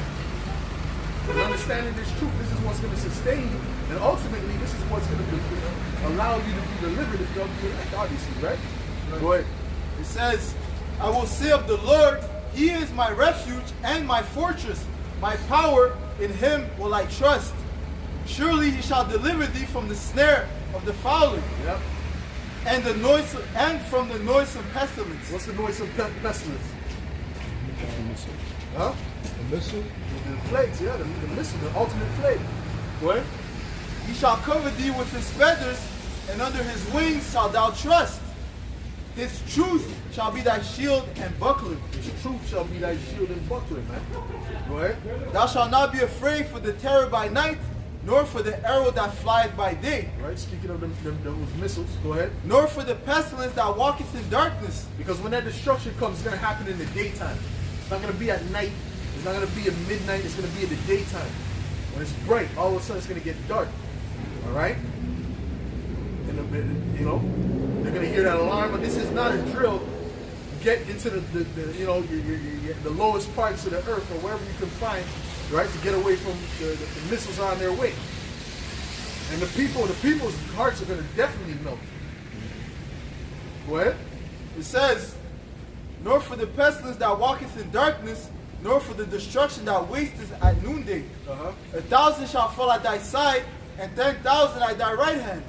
Speaker 1: And understanding this truth, this is what's going to sustain you. And ultimately, this is what's going to allow you to be delivered if you'll be elect, obviously, right? Go ahead.
Speaker 2: It says, I will say of the Lord, He is my refuge and my fortress. My power, in Him will I trust. Surely He shall deliver thee from the snare of the fowler,
Speaker 1: Yep.
Speaker 2: and from the noisome pestilence.
Speaker 1: What's the noisome pestilence? Huh?
Speaker 3: The missile.
Speaker 1: The plagues, yeah, the missile, the ultimate plague. What?
Speaker 2: He shall cover thee with His feathers, and under His wings shalt thou trust. His truth shall be thy shield and buckler.
Speaker 1: His truth shall be thy shield and buckler, man. Go ahead.
Speaker 2: Thou shalt not be afraid for the terror by night, nor for the arrow that flieth by day,
Speaker 1: Right? Speaking of those missiles, go ahead.
Speaker 2: nor for the pestilence that walketh in darkness.
Speaker 1: Because when that destruction comes, it's going to happen in the daytime. It's not going to be at night. It's not going to be at midnight. It's going to be in the daytime. When it's bright, all of a sudden it's going to get dark. All right? And, you know, they're going to hear that alarm. But this is not a drill. Get into the lowest parts of the earth or wherever you can find, right, to get away from the missiles on their way. And the people's hearts are going to definitely melt. Go ahead.
Speaker 2: It says, nor for the pestilence that walketh in darkness, nor for the destruction that wasteth at noonday. 1,000 shall fall at thy side, and 10,000 at thy right hand,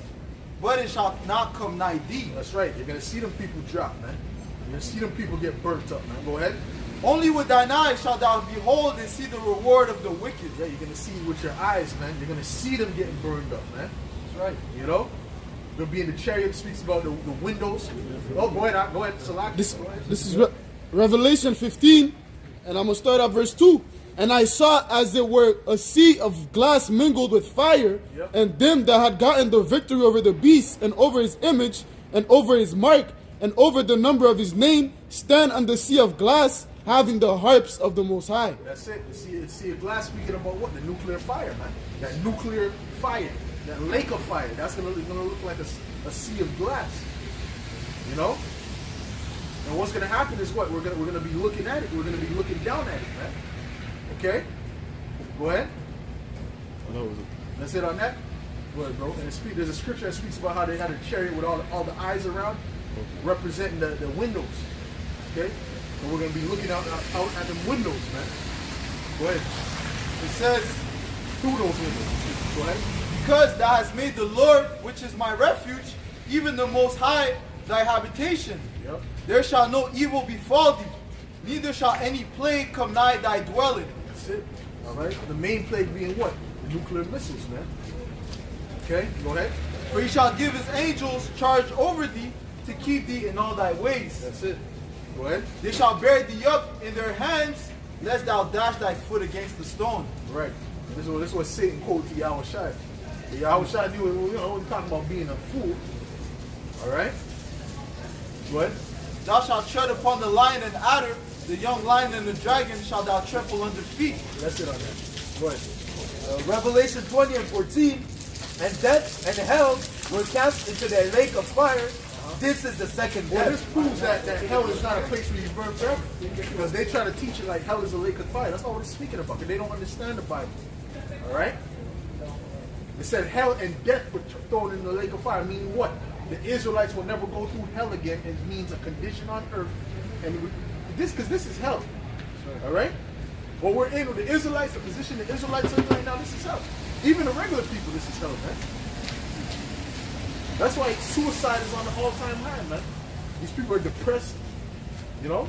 Speaker 2: but it shall not come nigh thee.
Speaker 1: That's right. You're going to see them people drop, man. You're going to see them people get burnt up, man. Go ahead.
Speaker 2: Only with thine eyes shalt thou behold and see the reward of the wicked.
Speaker 1: Yeah, you're going to see with your eyes, man. You're going to see them getting burned up, man.
Speaker 2: That's right.
Speaker 1: You know? They'll be in the chariot. It speaks about the windows. Oh, go ahead. Go ahead. Salaki.
Speaker 4: This is Revelation 15, and I'm going to start at verse 2. And I saw as it were a sea of glass mingled with fire,
Speaker 1: Yep.
Speaker 4: and them that had gotten the victory over the beast, and over his image, and over his mark, and over the number of his name, stand on the sea of glass, having the harps of the Most High.
Speaker 1: That's it. You see a glass speaking about what? The nuclear fire, man. That nuclear fire. That lake of fire. That's going to look like a sea of glass. You know? And what's going to happen is what? We're going to be looking at it. We're going to be looking down at it, man. Okay? Go ahead. That's it on that? Go ahead, bro. And there's a scripture that speaks about how they had a chariot with all the eyes around, representing the windows. Okay? And we're going to be looking out at the windows, man. Go ahead.
Speaker 2: It says,
Speaker 1: Through those windows. Go ahead.
Speaker 2: because thou hast made the Lord, which is my refuge, even the Most High, thy habitation.
Speaker 1: Yep.
Speaker 2: There shall no evil befall thee, neither shall any plague come nigh thy dwelling.
Speaker 1: That's it. All right. The main plague being what? The nuclear missiles, man. Okay. Go ahead.
Speaker 2: For he shall give his angels charge over thee to keep thee in all thy ways.
Speaker 1: That's it. Go ahead.
Speaker 2: They shall bear thee up in their hands, lest thou dash thy foot against the stone.
Speaker 1: Right. This is what Satan quoted to Yahweh Shai. Yahweh Shai knew, we're talking about being a fool. All right. Go ahead.
Speaker 2: Thou shalt tread upon the lion and adder, the young lion and the dragon shalt thou trample under feet.
Speaker 1: That's it on that. Go ahead.
Speaker 6: Revelation 20 and 14, and death and hell were cast into the lake of fire. This is the second
Speaker 1: Well, this
Speaker 6: death.
Speaker 1: proves that hell is not a place where you burn forever. Because they try to teach you like hell is a lake of fire. That's not what it's speaking about. Because they don't understand the Bible. All right? It said hell and death were thrown in the lake of fire. Meaning what? The Israelites will never go through hell again. It means a condition on earth. And because this is hell. All right? What we're in with the Israelites, the position the Israelites are in right now, this is hell. Even the regular people, this is hell, man. That's why suicide is on the all-time high, man. These people are depressed, you know?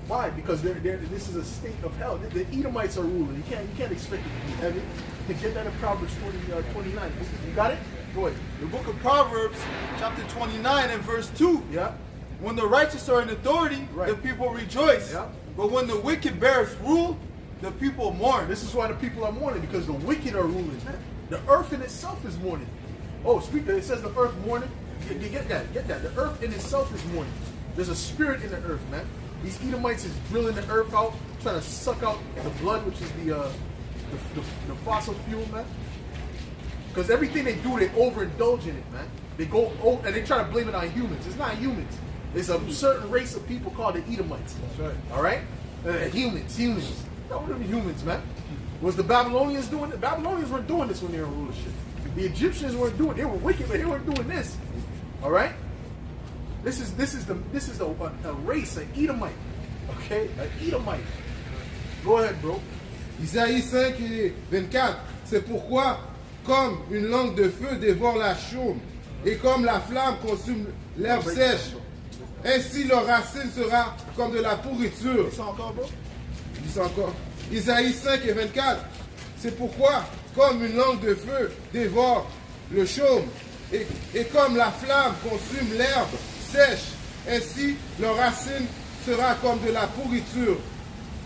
Speaker 1: Why? Because this is a state of hell. The Edomites are ruling. You can't expect it to be heavy. You can get that in Proverbs 29. You got it? Go ahead.
Speaker 2: The book of Proverbs, chapter 29 and verse 2.
Speaker 1: Yeah.
Speaker 2: When the righteous are in authority,
Speaker 1: Right.
Speaker 2: the people rejoice.
Speaker 1: Yeah.
Speaker 2: But when the wicked beareth rule, the people mourn.
Speaker 1: This is why the people are mourning, because the wicked are ruling. The earth in itself is mourning. Oh, it says the earth mourning. Get that. The earth in itself is mourning. There's a spirit in the earth, man. These Edomites is drilling the earth out, trying to suck out the blood, which is the fossil fuel, man. Because everything they do, they overindulge in it, man. They go and they try to blame it on humans. It's not humans. It's a certain race of people called the Edomites.
Speaker 2: That's right.
Speaker 1: All right? Humans. No, what are the humans, man? Was the Babylonians doing it? The Babylonians weren't doing this when they were in rulership. The Egyptians weren't doing it. They were wicked, but they weren't doing this. All right? This is a race, an Edomite. Okay, an Edomite. Go ahead, bro.
Speaker 3: Isaïe 5 et 24. C'est pourquoi, comme une langue de feu dévore la chaume, et comme la flamme consume l'herbe sèche, ainsi leur racine sera comme de la pourriture.
Speaker 1: Dis ça encore, bro.
Speaker 3: Dis ça encore. Isaïe 5 et 24. C'est pourquoi, comme une langue de feu dévore le chaume, et comme la flamme consume l'herbe sèche, ainsi leur racine sera comme de la pourriture,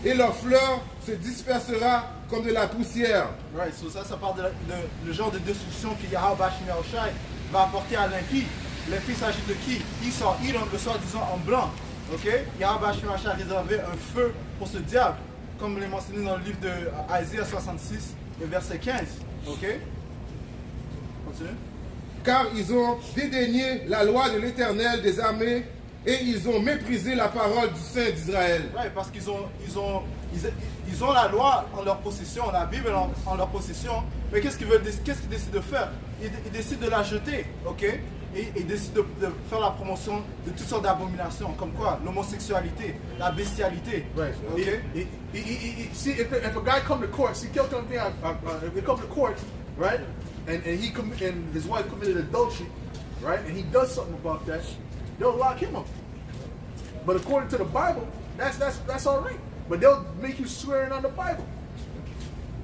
Speaker 3: et leur fleur se dispersera comme de la poussière.
Speaker 2: Right, so ça parle de le genre de destruction que Yahweh Bashmi Shai va apporter à l'impie. L'impie s'agit de qui? Esau, Edom, le soi-disant en blanc. Ok? Yahweh Bashmi Shai a réservé un feu pour ce diable, comme il est mentionné dans le livre de Isaïe 66, le verset 15. Ok? Continue.
Speaker 3: Car ils ont dédaigné la loi de l'Éternel des armées, et ils ont méprisé la parole du Saint d'Israël.
Speaker 2: Ouais, parce qu'ils ont la loi en leur possession, la Bible en leur possession, mais qu'est-ce qu'ils décident de faire? Ils décident de la jeter, ok? Et ils décident de faire la promotion de toutes sortes d'abominations, comme quoi? L'homosexualité, la bestialité.
Speaker 1: Right.
Speaker 2: Okay?
Speaker 1: See, if a guy come to court, see, if they come to court, right, and his wife committed adultery, right, and he does something about that, they'll lock him up. But according to the Bible, that's all right. But they'll make you swearing on the Bible.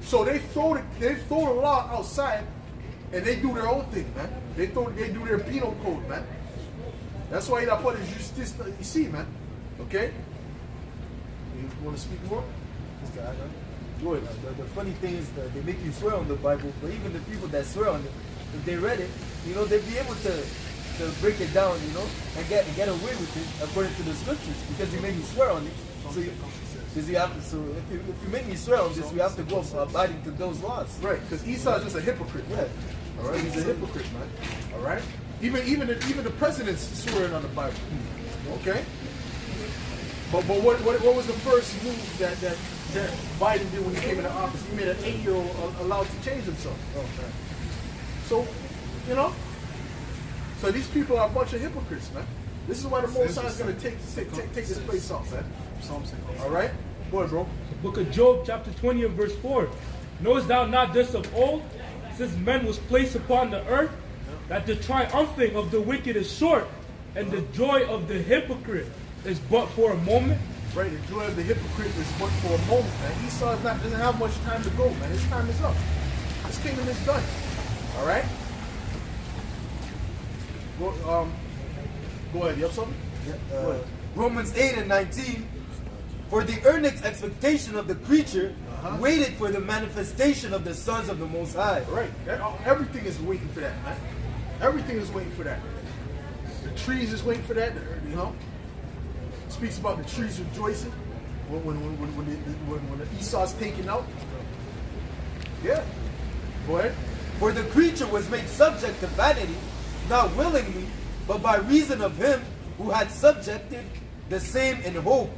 Speaker 1: So they throw the law outside, and they do their own thing, man. They do their penal code, man. That's why il a pas de justice ici, man. Okay? You want to speak more?
Speaker 6: Go ahead. The funny thing is that they make you swear on the Bible, but even the people that swear on it, if they read it, you know, they'd be able to break it down, you know, and get away with it according to the scriptures, because you made me swear on it. So if you make me swear on this, we have to go abiding to those laws.
Speaker 1: Right, because Esau is just a hypocrite.
Speaker 6: Yeah.
Speaker 1: All right, he's a hypocrite, man. All right, even the president's swearing on the Bible. Okay. But what was the first move that Biden did when he came into office? He made an 8-year-old allowed to change himself.
Speaker 6: Oh, man.
Speaker 1: So, you know. So these people are a bunch of hypocrites, man. This is why the Most High is going to take this place off, man. All right? Go ahead, bro.
Speaker 5: The book of Job, chapter 20 and verse 4. Knowest thou not this of old, since men was placed upon the earth, that the triumphing of the wicked is short, and the joy of the hypocrite is but for a moment?
Speaker 1: Right, the joy of the hypocrite is but for a moment, man. Esau doesn't have much time to go, man. His time is up. His kingdom is done. All right? Go ahead. You have something? Go ahead.
Speaker 6: Romans 8 and 19. For the earnest expectation of the creature waited for the manifestation of the sons of the Most High.
Speaker 1: Right. Everything is waiting for that, man. Everything is waiting for that. The trees is waiting for that. You know. It speaks about the trees rejoicing when the Esau's taken out. Yeah. Go ahead.
Speaker 6: For the creature was made subject to vanity, not willingly, but by reason of him who had subjected the same in hope,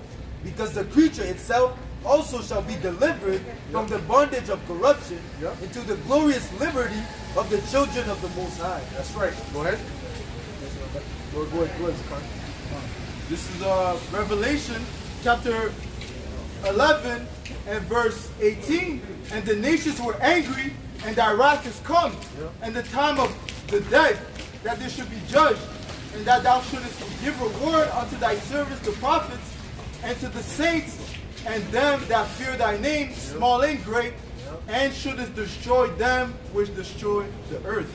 Speaker 6: because the creature itself also shall be delivered from the bondage of corruption into the glorious liberty of the children of the Most High.
Speaker 1: That's right. Go ahead. Go ahead, Zakai.
Speaker 2: This is Revelation chapter 11 and verse 18. And the nations were angry, and thy wrath is come, and the time of the dead, that they should be judged, and that thou shouldest give reward unto thy servants the prophets, and to the saints, and them that fear thy name, small and great, and shouldest destroy them which destroy the earth.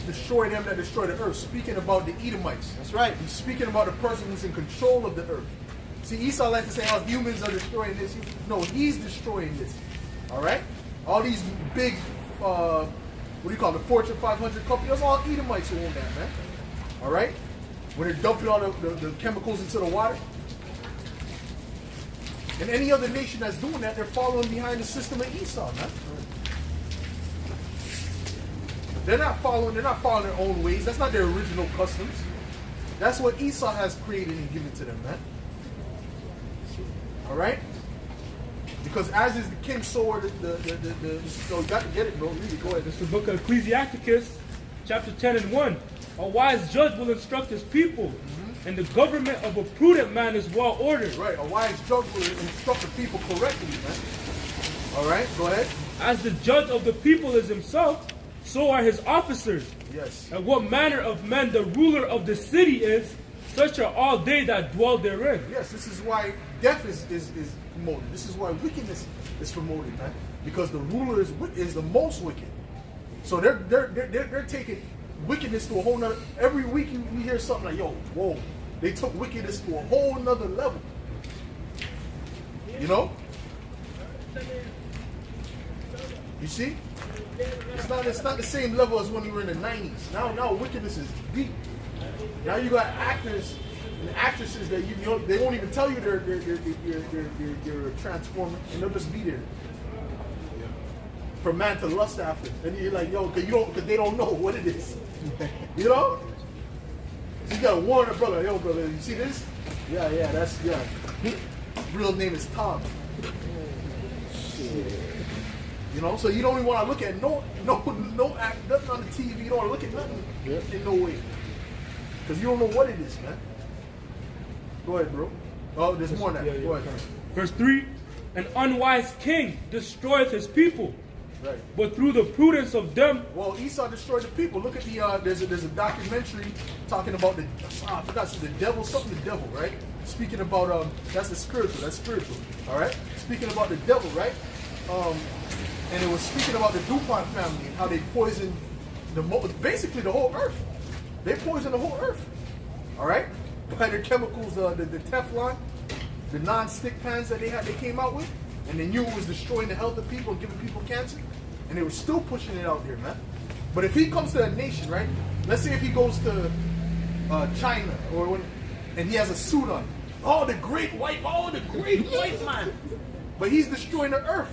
Speaker 1: Destroy them that destroy the earth. Speaking about the Edomites.
Speaker 2: That's right.
Speaker 1: He's speaking about the person who's in control of the earth. See, Esau likes to say, "Oh, humans are destroying this." No, he's destroying this. All right. All these big, what do you call it, the Fortune 500 companies? That's all Edomites who own that, man. All right. When they're dumping all the chemicals into the water. And any other nation that's doing that, they're following behind the system of Esau, man. They're not following their own ways. That's not their original customs. That's what Esau has created and given to them, man. All right? Because as is the king, so are so you got to get it, bro. Read it. Go ahead.
Speaker 5: This is the book of Ecclesiasticus, chapter 10 and 1. A wise judge will instruct his people, And the government of a prudent man is well ordered.
Speaker 1: Right, a wise judge will instruct the people correctly, man. All right, go ahead.
Speaker 5: As the judge of the people is himself, so are his officers.
Speaker 1: Yes.
Speaker 5: And what manner of men the ruler of the city is, such are all they that dwell therein.
Speaker 1: Yes, this is why death is promoted. This is why wickedness is promoted, man. Because the ruler is the most wicked. So they're taking wickedness to a whole nother. Every week you hear something like, yo, whoa, they took wickedness to a whole nother level. You know? You see? It's not the same level as when you were in the 90s. Now wickedness is deep. Now you got actors and actresses that they won't even tell you they're transforming, and they'll just be there. For man to lust after. And you're like, yo, because they don't know what it is. You know? So you gotta warn a brother, yo brother, you see this? Yeah, his real name is Tom. You know, so you don't even want to look at no act, nothing on the TV. You don't want to look at nothing in no way. Because you don't know what it is, man. Go ahead, bro. Oh, there's more than that. Go ahead.
Speaker 5: Verse 3, an unwise king destroyeth his people.
Speaker 1: Right.
Speaker 5: But through the prudence of them.
Speaker 1: Well, Esau destroyed the people. Look at the there's a documentary talking about I forgot the devil, something the devil, right? Speaking about that's spiritual. All right. Speaking about the devil, right? And it was speaking about the DuPont family and how they poisoned basically the whole earth. They poisoned the whole earth. All right. By their chemicals, the Teflon, the non-stick pans that they came out with, and they knew it was destroying the health of people and giving people cancer. And they were still pushing it out there, man. But if he comes to a nation, right? Let's say if he goes to China and he has a suit on. The great white man. But he's destroying the earth.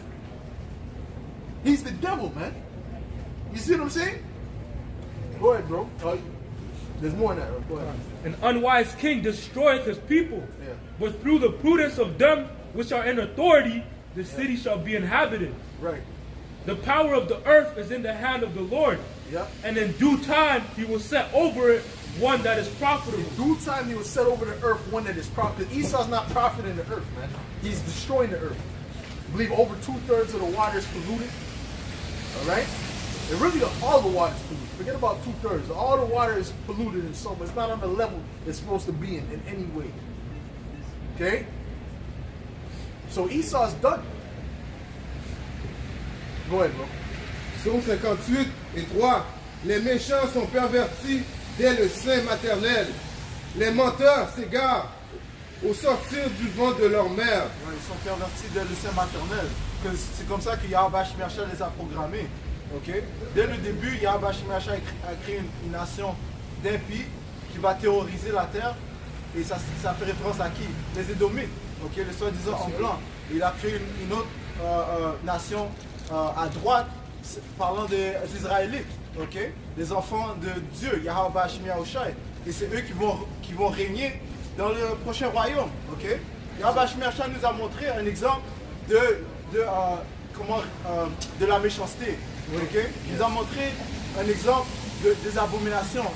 Speaker 1: He's the devil, man. You see what I'm saying? Go ahead, bro. There's more than that. Go ahead.
Speaker 5: An unwise king destroyeth his people.
Speaker 1: Yeah.
Speaker 5: But through the prudence of them which are in authority, the city shall be inhabited.
Speaker 1: Right.
Speaker 5: The power of the earth is in the hand of the Lord.
Speaker 1: Yep.
Speaker 5: And in due time he will set over it one that is profitable.
Speaker 1: In due time he will set over the earth one that is profitable. Esau's not profiting the earth, man. He's destroying the earth. I believe over 2/3 of the water is polluted. All right? And really all the water is polluted. Forget about 2/3. All the water is polluted in some. It's not on the level it's supposed to be in any way. Okay? So Esau's done. Go ahead, bro.
Speaker 3: Psaume 58 et 3. Les méchants sont pervertis dès le sein maternel. Les menteurs s'égarent au sortir du ventre de leur mère.
Speaker 2: Ouais, ils sont pervertis dès le sein maternel. C'est comme ça que Yahweh Shmercha les a programmés. Okay? Dès le début, Yahweh Shmercha a créé une nation d'impies qui va terroriser la terre. Et ça fait référence à qui? Les Édomites, okay? Les soi-disant en blanc. Il a créé une autre nation à droite, parlant des Israélites, okay? Les enfants de Dieu, Yahweh Shmercha. Et c'est eux qui vont régner dans le prochain royaume. Okay? Yahweh Shmercha nous a montré un exemple de la méchanceté. Okay? Il nous a montré un exemple des abominations.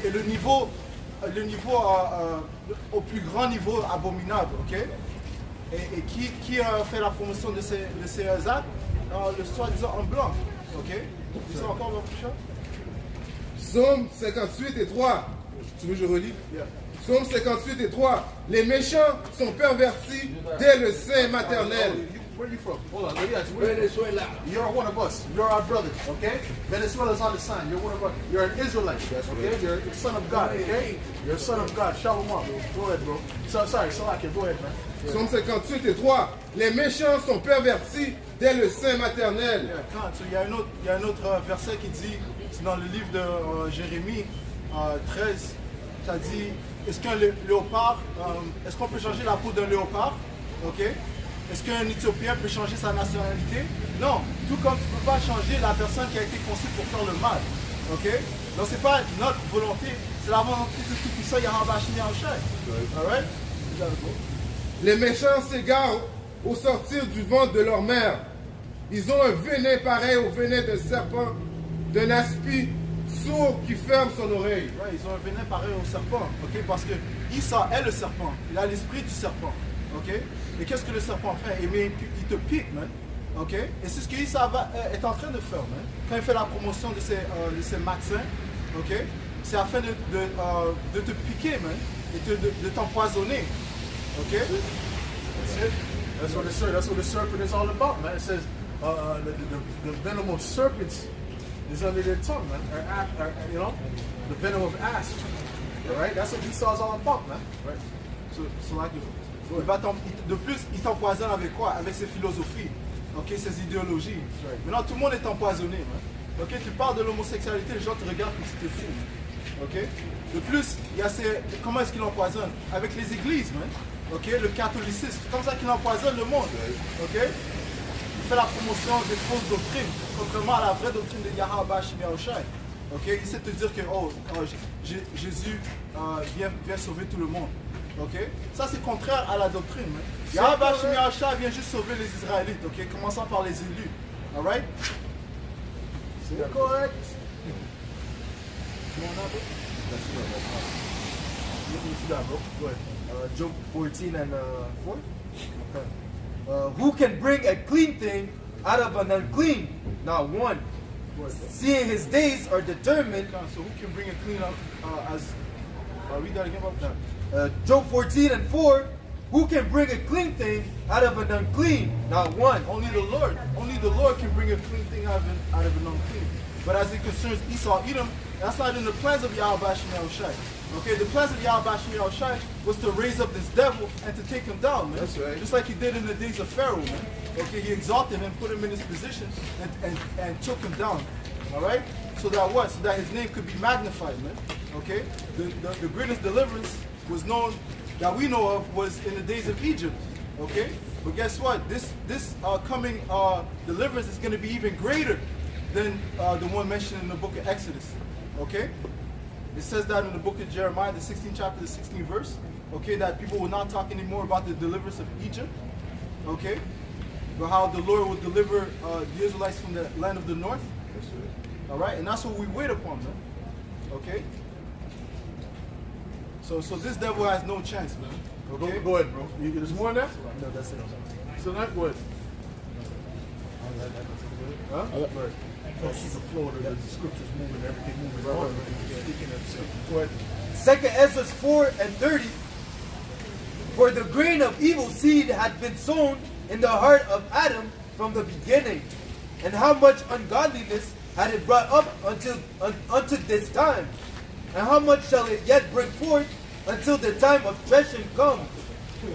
Speaker 2: Et le niveau au plus grand niveau abominable. Okay? Et qui fait la promotion de ces actes? Le soi-disant en blanc. Okay? Ils sont encore dans le prochain?
Speaker 3: Psaume 58 et 3. Tu veux que je relis?
Speaker 1: Yeah.
Speaker 3: Psaume 58 et 3. Les méchants sont pervertis dès le sein maternel.
Speaker 1: Where are you from? Hold on, let me ask you. Venezuela. You're one of us. You're our brothers, okay? Venezuela's on the sign. You're one of us. You're an Israelite, okay? You're a son of God, okay? You're a son of God. Shalom. Go ahead, bro. Sorry, Salakia. Go ahead, man.
Speaker 3: Psaume 58 et 3. Les méchants sont pervertis dès le sein maternel.
Speaker 2: Il y a un autre verset qui dit, c'est dans le livre de Jérémie 13, ça dit, est-ce qu'un léopard, est-ce qu'on peut changer la peau d'un léopard? Ok? Est-ce qu'un Éthiopien peut changer sa nationalité? Non. Tout comme tu ne peux pas changer la personne qui a été conçue pour faire le mal. Ok? Donc c'est pas notre volonté, c'est la volonté de tout puissant Yahweh Shmercha. Alright?
Speaker 3: Les méchants s'égarent au sortir du ventre de leur mère. Ils ont un venin pareil au venin d'un serpent, d'un aspi sourd qui ferme son oreille.
Speaker 2: Ouais, ils ont un venin pareil au serpent, ok? Parce que Isa est le serpent, il a l'esprit du serpent, ok? Et qu'est-ce que le serpent fait? Il te pique, man, ok? Et c'est ce que Isa est en train de faire, man. Quand il fait la promotion de ses vaccins, ok? C'est afin de te piquer, man, et de t'empoisonner, ok?
Speaker 1: That's it. That's what the serpent is all about, man. It says the venom of serpents is under their tongue, man. Or, you know, the venom of asps. All right, that's what Esau is all about, man. Right.
Speaker 2: So like, de plus, il t'empoisonne avec quoi? Avec ses philosophies, ok, ses idéologies.
Speaker 1: Right.
Speaker 2: Maintenant, tout le monde est empoisonné, man. Ok, tu parles de l'homosexualité, les gens te regardent comme si t'es fou, man. Ok. De plus, il y a comment est-ce qu'il empoisonne? Avec les églises, man. Ok, le catholicisme, c'est comme ça qu'il empoisonne le monde. Ok, il fait la promotion des fausses doctrines, contrairement à la vraie doctrine de Yahweh Shemiyahushai. Ok, il essaie de te dire que Jésus vient sauver tout le monde. Ok, ça c'est contraire à la doctrine. Yahweh Shemiyahushai vient juste sauver les Israélites. Ok, commençant par les élus. Alright?
Speaker 1: C'est correct.
Speaker 6: Go ahead. Job 14 and 4. Okay. Who can bring a clean thing out of an unclean? Not one. Seeing his days are determined.
Speaker 2: So who can bring a clean up read that again about that?
Speaker 6: Job 14 and 4. Who can bring a clean thing out of an unclean? Not one.
Speaker 2: Only the Lord. Only the Lord can bring a clean thing out of an unclean. But as it concerns Esau, Edom, that's not in the plans of Yahweh Shemiyahushai. Okay, the plans of Yahweh Shemiyahushai was to raise up this devil and to take him down, man.
Speaker 3: That's right.
Speaker 2: Just like he did in the days of Pharaoh, man. Okay, he exalted him, put him in his position, and took him down. Alright? So that what? So that his name could be magnified, man. Okay? The greatest deliverance was known, that we know of, was in the days of Egypt. Okay? But guess what? This coming deliverance is going to be even greater than the one mentioned in the book of Exodus. Okay? It says that in the book of Jeremiah, the 16th chapter, the 16th verse. Okay, that people will not talk anymore about the deliverance of Egypt. Okay? But how the Lord will deliver the Israelites from the land of the north. Alright? And that's what we wait upon, man. Okay? So this devil has no chance, man. Okay?
Speaker 1: Go ahead, bro. There's more than that?
Speaker 6: No, that's it.
Speaker 1: So that go ahead. Huh?
Speaker 2: Right.
Speaker 1: So keep the flow of the scriptures moving, everything moving on. Speaking of self. Go ahead.
Speaker 6: 2 Ezra 4 and 30. For the grain of evil seed had been sown in the heart of Adam from the beginning, and how much ungodliness had it brought up unto this time, and how much shall it yet bring forth until the time of threshing come?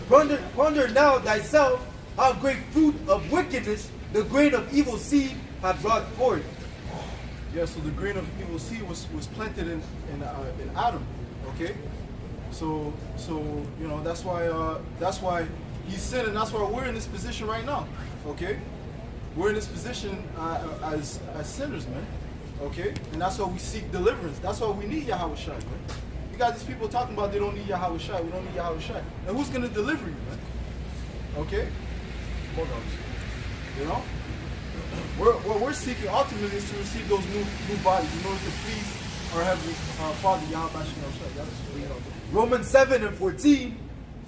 Speaker 6: Ponder now thyself how great fruit of wickedness the grain of evil seed hath brought forth.
Speaker 2: Yeah, so the grain of evil seed was planted in Adam. Okay? So you know, that's why he sinned, and that's why we're in this position right now. Okay? We're in this position as sinners, man. Okay? And that's why we seek deliverance. That's why we need Yahweh Shai, man. You got these people talking about they don't need Yahweh Shai. We don't need Yahweh Shai. And who's going to deliver you, man? Okay? Hold on. You know? What we're seeking ultimately is to receive those new bodies in order to please our Heavenly Father, Yahweh Shai.
Speaker 6: Romans 7 and 14.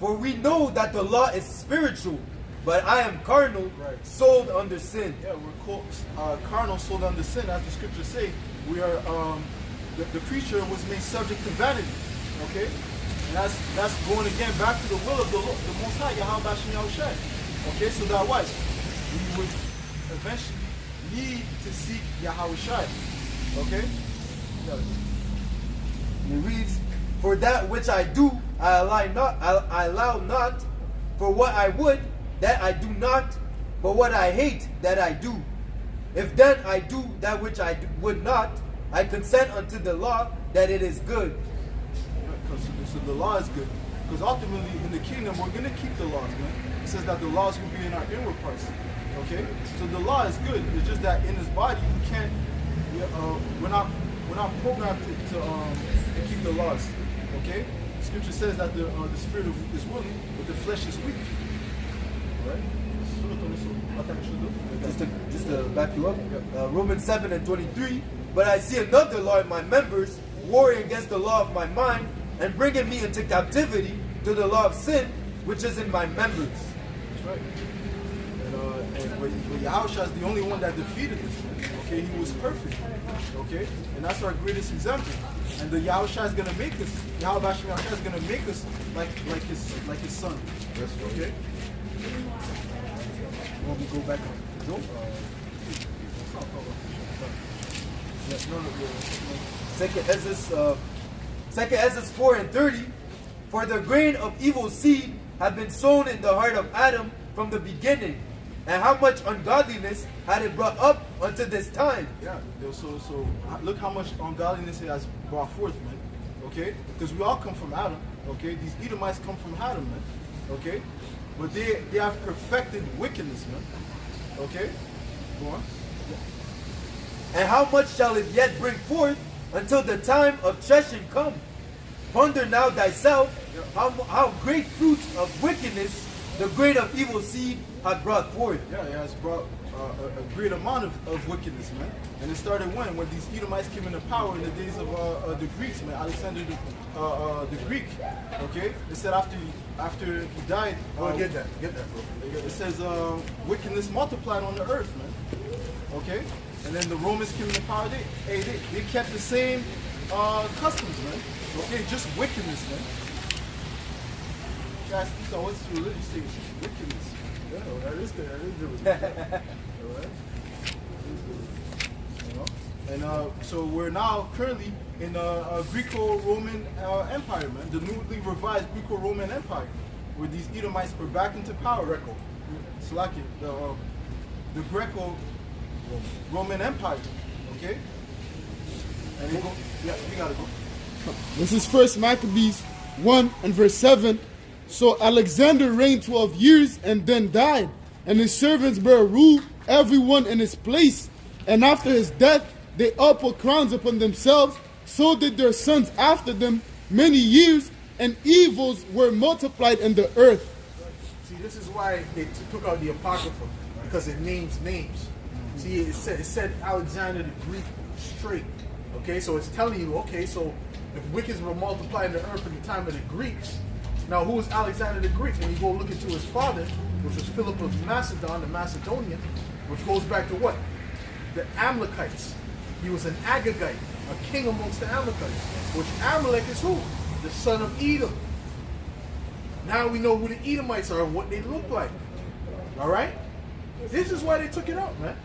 Speaker 6: For we know that the law is spiritual, but I am carnal, sold under sin.
Speaker 2: Yeah, we're carnal, sold under sin. As the scriptures say, we are the creature was made subject to vanity. Okay, and that's going again back to the will of the Lord, the Most High, Yahweh Shai. Okay, so that what we would eventually need to seek Yahweh Shai. Okay,
Speaker 6: It reads, for that which I do, I allow not. For what I would, that I do not. But what I hate, that I do. If then I do that which I would not, I consent unto the law that it is good.
Speaker 2: So the law is good. Because ultimately in the kingdom, we're going to keep the laws, man. It says that the laws will be in our inward parts. Okay? So the law is good. It's just that in this body, we can't, we're not programmed to keep the laws. Okay? Scripture says that the spirit is willing, but the flesh is weak. Right?
Speaker 6: Just to back you up, Romans 7 and 23. But I see another law in my members, warring against the law of my mind, and bringing me into captivity to the law of sin, which is in my members.
Speaker 2: That's right. But Yahushua is the only one that defeated this. Okay, he was perfect. Okay, and that's our greatest example. And the Yahushua is gonna make us. Yahushua is gonna make us like his son.
Speaker 3: That's right.
Speaker 2: Okay. Want me to go back on? No.
Speaker 6: Second Ezra 4:30. For the grain of evil seed had been sown in the heart of Adam from the beginning, and how much ungodliness had it brought up unto this time.
Speaker 2: Yeah. So look how much ungodliness it has brought forth, man. Okay, because we all come from Adam. Okay, these Edomites come from Adam, man. Okay, but they have perfected wickedness, man. Okay, go on.
Speaker 6: And how much shall it yet bring forth until the time of threshing come? Ponder now thyself how great fruits of wickedness the grain of evil seed hath brought forth.
Speaker 2: Yeah, it has brought a great amount of wickedness, man. And it started when these Edomites came into power in the days of the Greeks, man. Alexander the Greek. Okay, it said after he died.
Speaker 1: Get that, bro.
Speaker 2: It says wickedness multiplied on the earth, man. Okay, and then the Romans came into power. They kept the same customs, man. Okay, just wickedness, man. Guys, so what's the religious thing? Wickedness.
Speaker 1: Yeah, that is good. Alright.
Speaker 2: And so we're now currently in a Greco-Roman Empire, man. The newly revised Greco-Roman Empire, where these Edomites are back into power. The Greco-Roman Empire. Okay. And they go. Yeah, we gotta go.
Speaker 4: This is 1 Maccabees 1 and verse 7. So Alexander reigned 12 years and then died, and his servants bare rule, everyone in his place. And after his death, they all put crowns upon themselves. So did their sons after them many years, and evils were multiplied in the earth.
Speaker 1: See, this is why they took out the Apocrypha, because it names names. See, it said Alexander the Greek straight. Okay, so it's telling you, okay, so if wickedness were multiplied in the earth in the time of the Greeks, now who was Alexander the Greek? When you go look into his father, which was Philip of Macedon, the Macedonian, which goes back to what? The Amalekites. He was an Agagite, a king amongst the Amalekites. Which Amalek is who? The son of Edom. Now we know who the Edomites are and what they look like. Alright? This is why they took it out, man.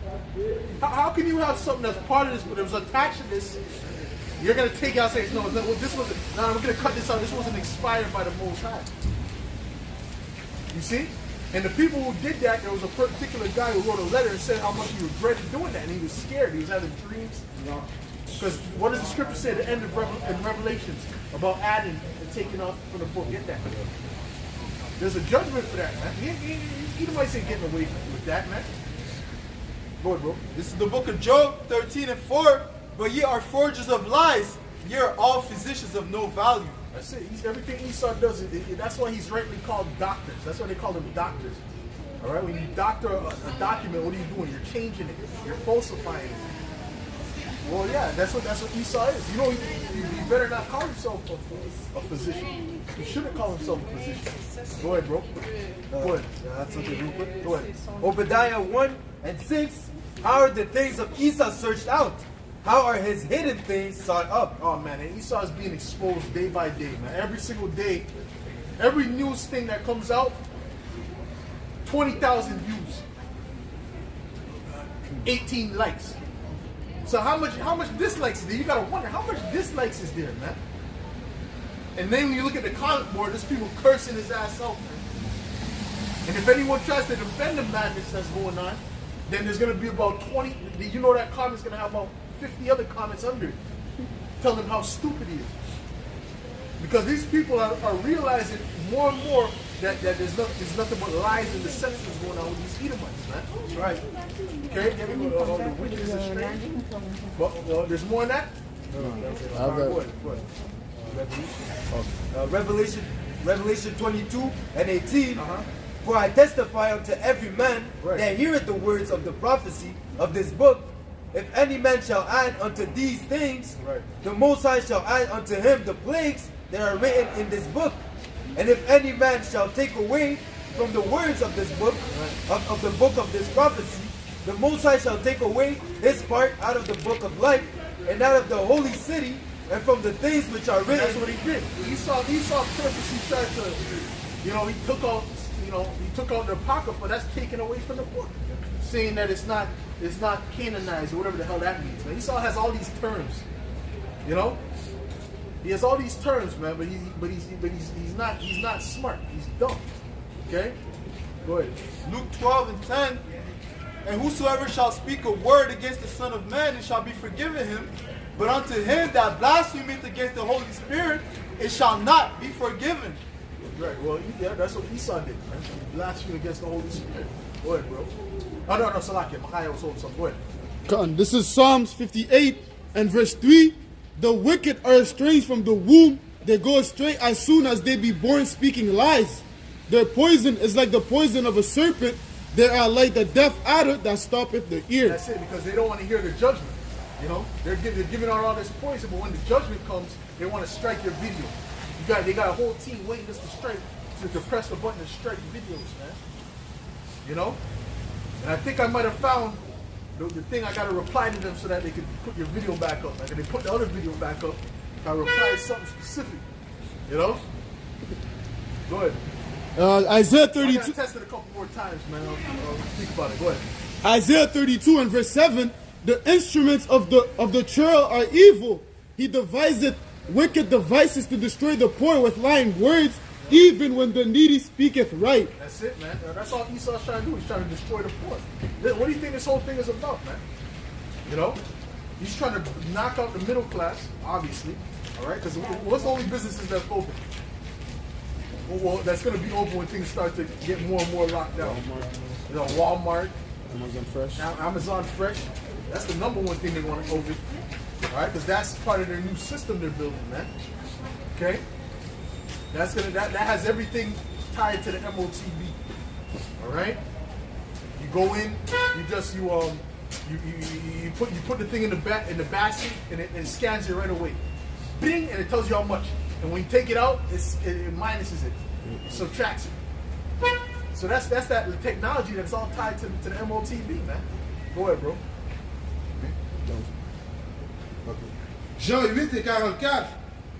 Speaker 1: How can you have something that's part of this, but it was attached to this? You're going to take out and say, no, this wasn't, no, I'm going to cut this out. This wasn't inspired by the Most High. You see? And the people who did that, there was a particular guy who wrote a letter and said how much he regretted doing that. And he was scared. He was having dreams. Because what does the scripture say at the end of Revelations about adding and taking off from the book? Get that. There's a judgment for that, man. Edomites ain't getting away with that, man. Go ahead, bro.
Speaker 2: This is the book of Job 13 and 4. But ye are forgers of lies. Ye are all physicians of no value.
Speaker 1: That's it. Everything Esau does, that's why he's rightly called doctors. That's why they call them doctors. All right? When you doctor a document, what are you doing? You're changing it. You're falsifying it. Well, yeah, that's what Esau is. You know, you better not call himself a physician. He shouldn't call himself a physician. Go ahead, bro. Go ahead.
Speaker 6: That's something real quick.
Speaker 1: Go ahead.
Speaker 6: Obadiah 1 and 6. How are the things of Esau searched out? How are his hidden things sought up?
Speaker 1: Oh man, and Esau is being exposed day by day, man. Every single day, every news thing that comes out, 20,000 views, 18 likes. So how much dislikes is there? You gotta wonder how much dislikes is there, man. And then when you look at the comment board, there's people cursing his ass out, man. And if anyone tries to defend the madness that's going on, then there's gonna be about 20. You know that comment's gonna have about 50 other comments under it, telling them how stupid he is. Because these people are realizing more and more that there's nothing but lies and deceptions going on with these Edomites, man. That's right. Okay? The witches are strange. Well, there's more than that? Go ahead.
Speaker 6: Revelation 22 and 18. For I testify unto every man that heareth the words of the prophecy of this book, if any man shall add unto these things,
Speaker 1: Right.
Speaker 6: the Most High shall add unto him the plagues that are written in this book. And if any man shall take away from the words of this book, of the book of this prophecy, the Most High shall take away his part out of the book of life, and out of the holy city, and from the things which are
Speaker 1: And
Speaker 6: written.
Speaker 1: that's what he did. Esau purposely tried to, he took out the apocrypha. That's taken away from the book, saying that it's not canonized or whatever the hell that means. Man, Esau has all these terms, He has all these terms, man. But he's not smart. He's dumb. Okay, go ahead.
Speaker 2: Luke 12 and 10. And whosoever shall speak a word against the Son of Man, it shall be forgiven him. But unto him that blasphemeth against the Holy Spirit, it shall not be forgiven.
Speaker 1: Right. Well, yeah, that's what Esau did, man. He blasphemed against the Holy Spirit. Go ahead, bro. Oh no, Salakia. Mahaya was holding something. Go ahead.
Speaker 4: Come on, this is Psalms 58 and verse 3. The wicked are estranged from the womb. They go astray as soon as they be born, speaking lies. Their poison is like the poison of a serpent. They are like the deaf adder that stoppeth the ear.
Speaker 1: That's it, because they don't want to hear the judgment. They're giving out all this poison, but when the judgment comes, they want to strike your video. They got a whole team waiting just to strike, to press the button to strike videos, man. And I think I might have found the thing. I got to reply to them so that they can put your video back up. Like they put the other video back up. If I reply to something specific, Go ahead.
Speaker 4: Isaiah
Speaker 1: I got
Speaker 4: 32.
Speaker 1: to test it a couple more times, man. I'll think about it. Go ahead.
Speaker 4: Isaiah 32 and verse 7. The instruments of the churl are evil. He deviseth wicked devices to destroy the poor with lying words, even when the needy speaketh right.
Speaker 1: That's it, man. That's all Esau's trying to do. He's trying to destroy the poor. What do you think this whole thing is about, man? He's trying to knock out the middle class, obviously. All right? Because what's the only businesses that's open? Well, that's going to be open when things start to get more and more locked down. Walmart,
Speaker 4: Amazon Fresh.
Speaker 1: now Amazon Fresh. That's the number one thing they want to open. All right? Because that's part of their new system they're building, man. Okay? That has everything tied to the MOTB. All right? You go in, you put the thing in the basket, and it scans it right away. Bing, and it tells you how much. And when you take it out, it minuses it. It subtracts it. So that's that technology that's all tied to the MOTB, man. Go ahead, bro.
Speaker 3: Jean 8 et 44.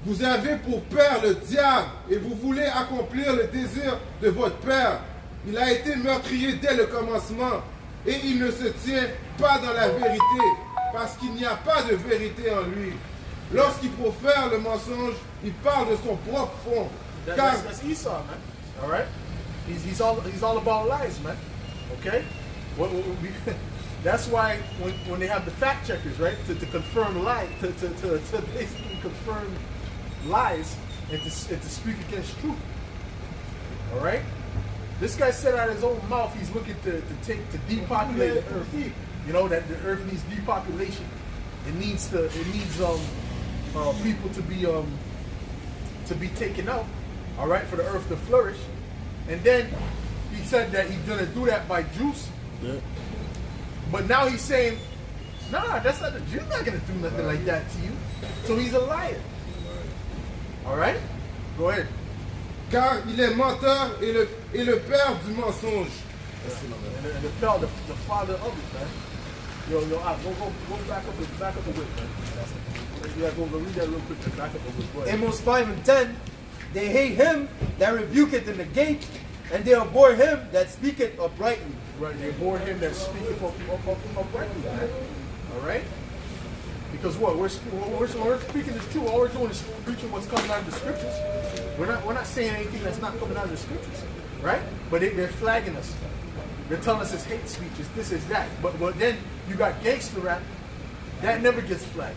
Speaker 3: Vous avez pour père le diable et vous voulez accomplir le désir de votre père. Il a été meurtrier dès le commencement et il ne se tient pas dans la vérité parce qu'il n'y a pas de vérité en lui. Lorsqu'il profère le mensonge, il parle de son propre fond.
Speaker 1: That's Esau, man. All right? He's all about lies, man. Okay? That's why when they have the fact checkers, right, to confirm lies, to basically confirm lies and to speak against truth. All right? This guy said out of his own mouth he's looking to depopulate the earth. That the earth needs depopulation. It needs people to be taken out. All right, for the earth to flourish. And then he said that he's gonna do that by juice.
Speaker 4: Yeah.
Speaker 1: But now he's saying, nah, that's not the Jew's not gonna do nothing like that to you. So he's a liar. All right, go ahead.
Speaker 3: Car il est menteur et le père du mensonge.
Speaker 1: And the father of it, man. Yo, go back up a bit, man. Yeah, go read that real quick. Back up a bit. Go ahead.
Speaker 6: Amos 5 and 10. They hate him that rebuketh in the gate, and they abhor him that speaketh uprightly.
Speaker 1: Right, they abhor him that speaketh uprightly, man. All right? Because what? We're speaking this truth. All we're doing is preaching what's coming out of the scriptures. We're not saying anything that's not coming out of the scriptures, right? But they're flagging us. They're telling us it's hate speech, it's this, it's that. But then you got gangster rap, that never gets flagged.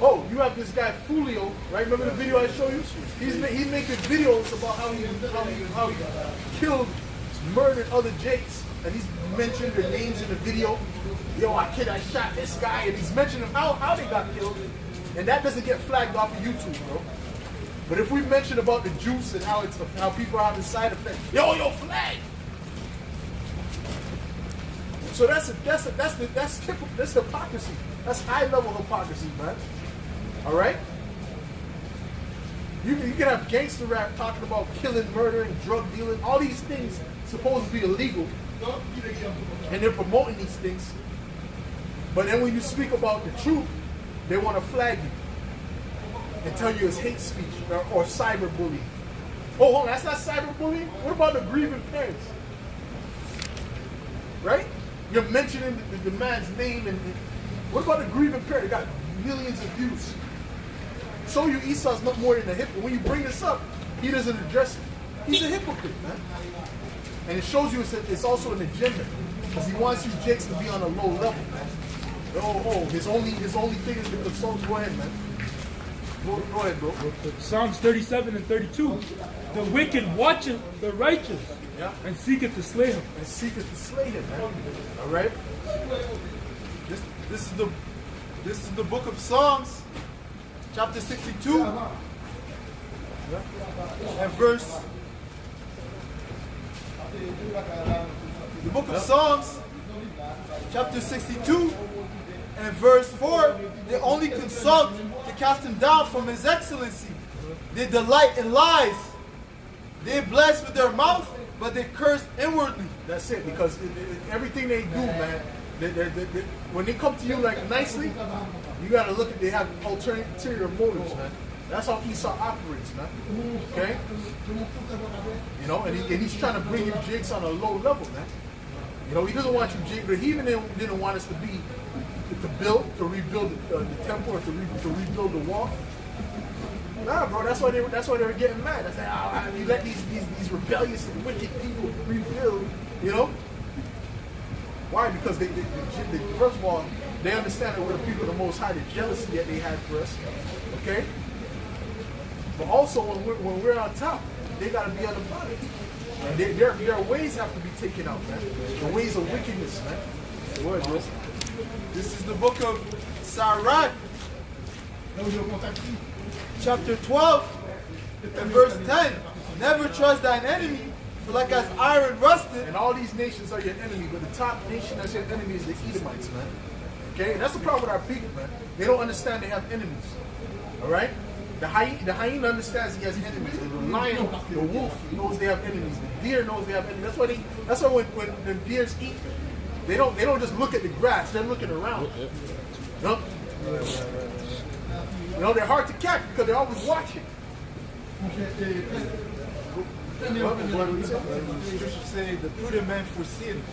Speaker 1: Oh, you have this guy Fulio, right? Remember the video I showed you? He's making videos about how he killed, murdered other Jakes, and he's mentioned their names in the video. Yo, I shot this guy, and he's mentioning how they got killed, and that doesn't get flagged off of YouTube, bro. But if we mention about the juice and how how people are having side effects, yo, flag. So that's hypocrisy. That's high level hypocrisy, man. All right. You can have gangster rap talking about killing, murdering, drug dealing, all these things supposed to be illegal, and they're promoting these things. But then when you speak about the truth, they want to flag you and tell you it's hate speech or cyberbullying. Oh, hold on, that's not cyberbullying? What about the grieving parents? Right? You're mentioning the man's name, and what about the grieving parent? It got millions of views. Show you Esau's not more than a hypocrite. When you bring this up, he doesn't address it. He's a hypocrite, man. And it shows you it's also an agenda. Because he wants you Jakes to be on a low level, man. His only thing is to consult. Go ahead, man. Go ahead, bro.
Speaker 5: Psalms 37 and 32. The wicked watcheth the righteous, and seeketh to slay him.
Speaker 1: And seeketh to slay him, man. All right.
Speaker 2: This is the book of Psalms, chapter 62, and verse. The book of Psalms, chapter 62, and verse 4. They only consult to cast him down from his excellency. They delight in lies. They bless with their mouth, but they curse inwardly.
Speaker 1: That's it, because everything they do, man, when they come to you like nicely, you got to look at, they have ulterior motives, man. That's how Esau operates, man. Okay? You know, and he's trying to bring you Jakes on a low level, man. You know, he doesn't want you Jakes, but he even didn't want us to rebuild the temple, or to rebuild the wall. Nah, bro, that's why they were getting mad. I said, you let these rebellious and wicked people rebuild, you know? Why? Because they first of all, they understand that we're the people of the Most High, the jealousy that they had for us, okay? But also, when we're on top, they got to be on the bottom. And their ways have to be taken out, man. The ways of wickedness, man. Word, bro.
Speaker 2: This is the book of Sirach, chapter 12, and verse 10. Never trust thine enemy, for like as iron rusted.
Speaker 1: And all these nations are your enemy, but the top nation that's your enemy is the Edomites, man. Okay? And that's the problem with our people, man. They don't understand they have enemies. All right? The hyena understands he has enemies. The lion, the wolf knows they have enemies. The deer knows they have enemies. That's why when the deers eat, they don't just look at the grass. They're looking around. You know, they're hard to catch because they're always watching.
Speaker 2: The scripture say the prudent man foreseeth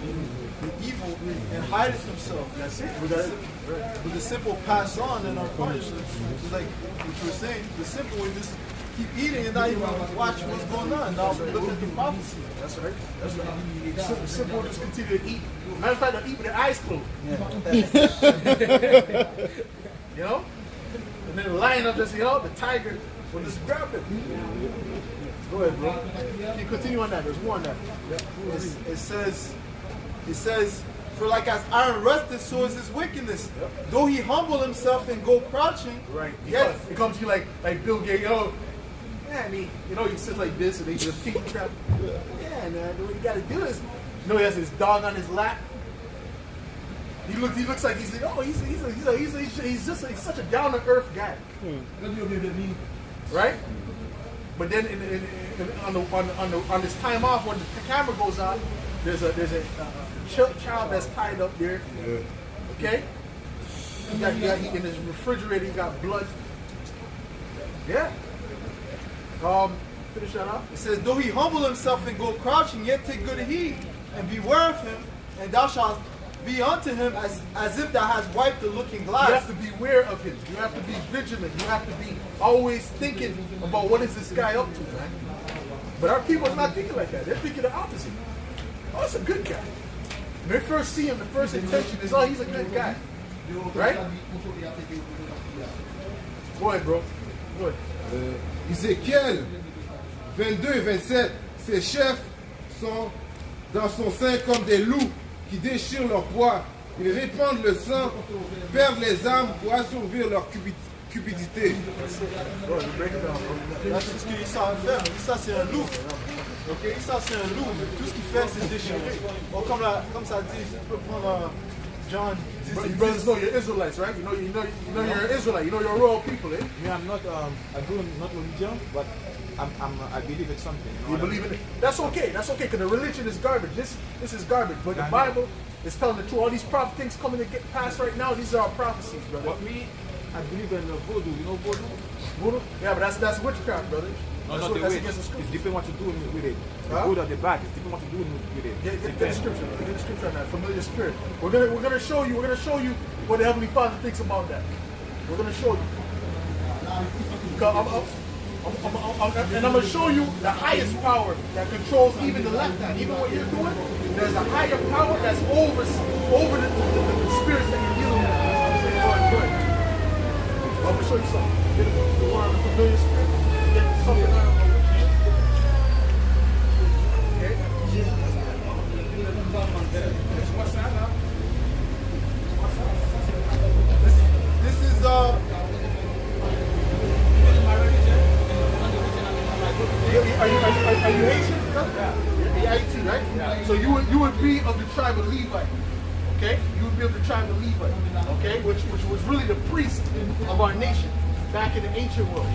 Speaker 2: the evil and hideth himself.
Speaker 1: That's it.
Speaker 2: But the simple pass on and are punished. It's like what you were saying. The simple will just keep eating and not even watch what's going on. Now look at the prophecy.
Speaker 1: That's right. That's right. The simple will just continue to eat. Matter of fact, they'll eat with their eyes closed. You know? And then the lion will just, the tiger will just grab it. Go ahead, bro. Can you continue on that? There's more on that.
Speaker 2: It says, for like as iron rusted, so is his wickedness.
Speaker 1: Yep.
Speaker 2: Though he humble himself and go crouching,
Speaker 1: Right.
Speaker 2: Yes.
Speaker 1: It comes to you like Bill Gates, man, he sits like this and they just pinky trap. Yeah, man, what you gotta do is, he has his dog on his lap. He looks like he's such a down to earth guy. Right? But then on this time off, when the camera goes out, there's a child that's tied up there. Yeah. Okay? He got in his refrigerator, he got blood. Yeah. Finish that up.
Speaker 2: It says, though he humble himself and go crouching, yet take good heed, and beware of him, and thou shalt be unto him as if thou hast wiped the looking glass.
Speaker 1: You have to beware of him. You have to be vigilant. You have to be always thinking about what is this guy up to, man. But our people are not thinking like that. They're thinking the opposite. Oh, it's a good guy. When they first see him, the first intention is, he's a good guy. Right? Go ahead, bro. Go ahead.
Speaker 3: Ézéchiel 22 et 27, ses chefs sont dans son sein comme des loups qui déchirent leur poids. Ils répandent le sang, perdent les âmes pour assouvir leur cupidité.
Speaker 2: That's ce qu'il s'en fait. Ça, c'est un loup. Ok, ça c'est un loup, mais tout ce qu'il fait c'est déchirer. Bon, comme ça dit, tu peux prendre John 10
Speaker 1: But
Speaker 2: et
Speaker 1: you
Speaker 2: 10.
Speaker 1: brothers know you're Israelites, right? You know you're an Israelite. You know you're royal people, eh?
Speaker 7: Me, I'm not I do not religion, but I believe in something.
Speaker 1: You believe in it. That's okay. That's okay. Because the religion is garbage. This is garbage. But the Bible is telling the truth. All these prophet things coming to get passed right now. These are our prophecies, brother.
Speaker 7: But me, I believe in voodoo. You know voodoo?
Speaker 1: Voodoo? Yeah, but that's witchcraft, brother.
Speaker 7: No,
Speaker 1: That's
Speaker 7: not the
Speaker 1: that's
Speaker 7: way.
Speaker 1: against the
Speaker 7: It's
Speaker 1: scripture.
Speaker 7: depending what you do with it. The
Speaker 1: Huh?
Speaker 7: good or the bad. It's depending what you do with it.
Speaker 1: Get the scripture. Get the scripture on that familiar spirit. We're gonna show you. We're gonna show you what the Heavenly Father thinks about that. We're gonna show you. And I'm gonna show you the highest power that controls even the left hand. Even what you're doing, there's a higher power that's over the spirits that you're dealing with. That's what I'm saying. Go ahead. I'm gonna show you something. Get the one on the familiar spirit. Get something on it.
Speaker 2: This is
Speaker 1: Are you Haitian? Yeah. You're Haitian, right? Yeah. So you would be of the tribe of Levite. Okay? You would be of the tribe of Levite. Okay? Which was really the priest of our nation back in the ancient world.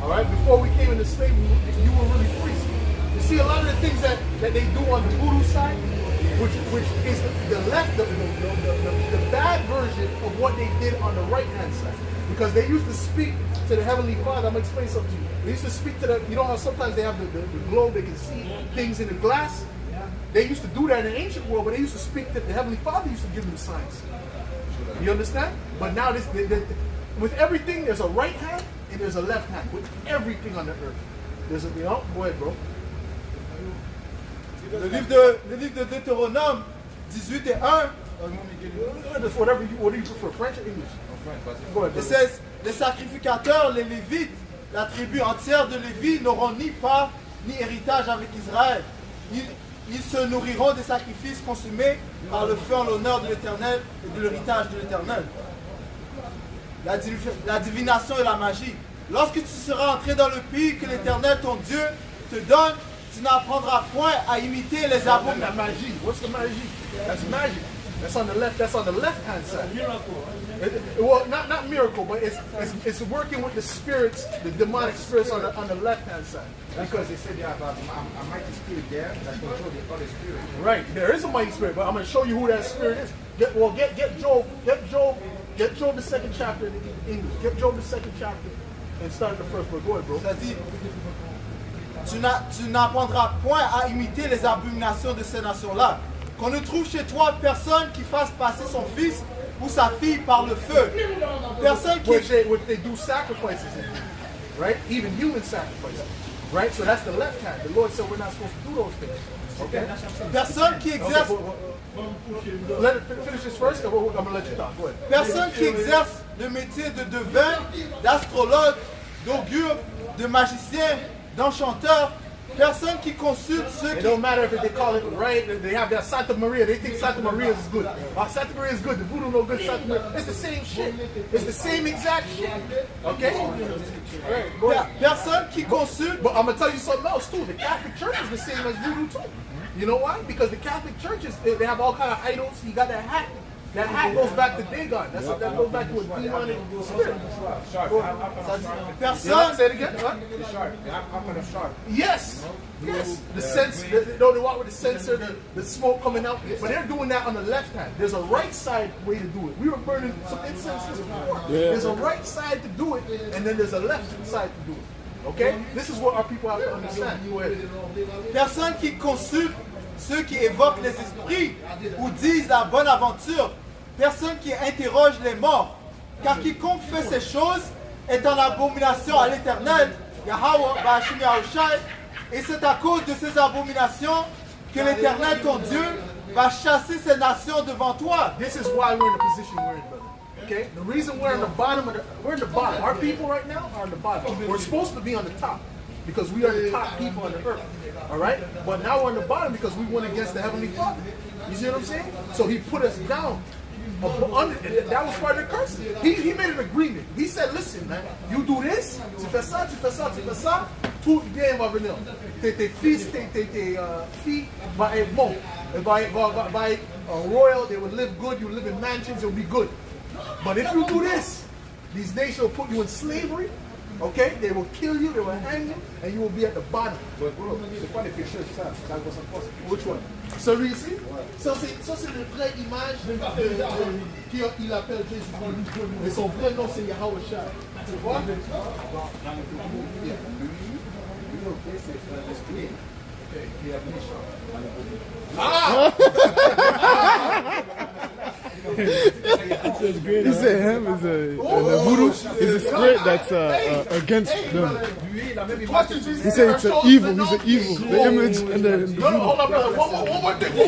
Speaker 1: All right? Before we came into slavery, you were really priests. You see a lot of the things that they do on the voodoo side, which is the left, the bad version of what they did on the right hand side. Because they used to speak to the Heavenly Father. I'm going to explain something to you. They used to speak to you know how sometimes they have the globe, they can see things in the glass? They used to do that in the ancient world, but they used to speak to the Heavenly Father, used to give them signs. You understand? But now with everything, there's a right hand and there's a left hand. With everything on the earth. There's a, go ahead, bro.
Speaker 2: le livre de Deutéronome 18 et 1.
Speaker 1: Whatever you prefer, French or English? Go ahead,
Speaker 2: It
Speaker 1: brother.
Speaker 2: says, les sacrificateurs, les Lévites, la tribu entière de Lévi n'auront ni part ni héritage avec Israël. Ils se nourriront des sacrifices consumés par le feu en l'honneur de l'Éternel et de l'héritage de l'Éternel. La divination et la magie. Lorsque tu seras entré dans le pays que l'Éternel, ton Dieu, te donne, tu n'apprendras point à imiter les
Speaker 1: La
Speaker 2: abominations.
Speaker 1: magie. What's the magie? That's magic. That's on the left. That's on the left hand side. Well, not miracle, but it's working with the spirits, the demonic spirits on the left hand side.
Speaker 7: Because they said they have a mighty spirit there that controls the other spirit.
Speaker 1: Right, there is a mighty spirit, but I'm going to show you who that spirit is. Get Job the second chapter in English. Get Job the second chapter and start the first book. Go ahead, bro.
Speaker 2: Ça dit, tu n'apprendras point à imiter les abominations de ces nations-là. Qu'on ne trouve chez toi personne qui fasse passer son fils ou sa fille par le feu. Personne qui...
Speaker 1: Which they do sacrifices in, right? Even human sacrifices, right? So that's the left hand. The Lord said we're not supposed to do those things. Okay?
Speaker 2: Personne qui exerce...
Speaker 1: Let it finish this first, and I'm going to let you talk. Go ahead.
Speaker 2: Personne qui exerce le métier de devin, d'astrologue, d'augure, de magicien, d'enchanteur, personne qui consulte ceux
Speaker 1: It
Speaker 2: qui...
Speaker 1: don't matter if they call it right. They have that Santa Maria. They think Santa Maria is good. Santa Maria is good. The voodoo no good. Santa Maria. It's the same shit. It's the same exact shit. Okay? Right, go ahead.
Speaker 2: Personne qui consulte...
Speaker 1: But I'm gonna tell you something else too. The Catholic Church is the same as voodoo too. You know why? Because the Catholic churches they have all kind of idols. You got that hat. That hat goes back to Dagon. That goes back to a demonic spirit.
Speaker 2: Personne...
Speaker 1: Say it again. What?
Speaker 7: The shark. They have up on the shark.
Speaker 1: Yes. Yes. The sense. They walk with the sensor, the smoke coming out. But they're doing that on the left hand. There's a right side way to do it. We were burning some incense before. There's a right side to do it, and then there's a left side to do it. Okay? This is what our people have to understand. Go ahead.
Speaker 2: Personne qui consulte ceux qui évoquent les esprits ou disent la bonne aventure. Personne qui interroge les morts. Car quiconque fait ces choses est en abomination à l'Éternel, Yahweh, Ba'ashim Yahushai, et c'est à cause de ces abominations que l'Éternel, ton Dieu, va chasser ces nations devant toi.
Speaker 1: This is why we're in the position we're in, brother. Okay? The reason we're in the bottom we're in the bottom. Our people right now are in the bottom. We're supposed to be on the top because we are the top people on the earth. All right? But now we're on the bottom because we went against the Heavenly Father. You see what I'm saying? So He put us down. That was part of the curse. He made an agreement. He said, listen, man, you do this, tu fais ça, tu fais ça, tu fais ça, tout bien va venir. Tes fils, tes filles vont être bons. Va être royal, they will live good, you will live in mansions, it will be good. But if you do this, these nations will put you in slavery, okay? They will kill you, they will hang you, and you will be at the bottom.
Speaker 7: C'est quoi les pécheurs, ça? Ça ressemble pas.
Speaker 1: Which one? Celui-ci? Ça, c'est la vraie image qu'il appelle Jésus. Mais son vrai nom, c'est Yahweh Shai. Tu vois? Ah!
Speaker 4: He said him is a voodoo is a spirit that's against them. He said it's an evil. He's an evil. The image and the
Speaker 1: No, hold on, brother. One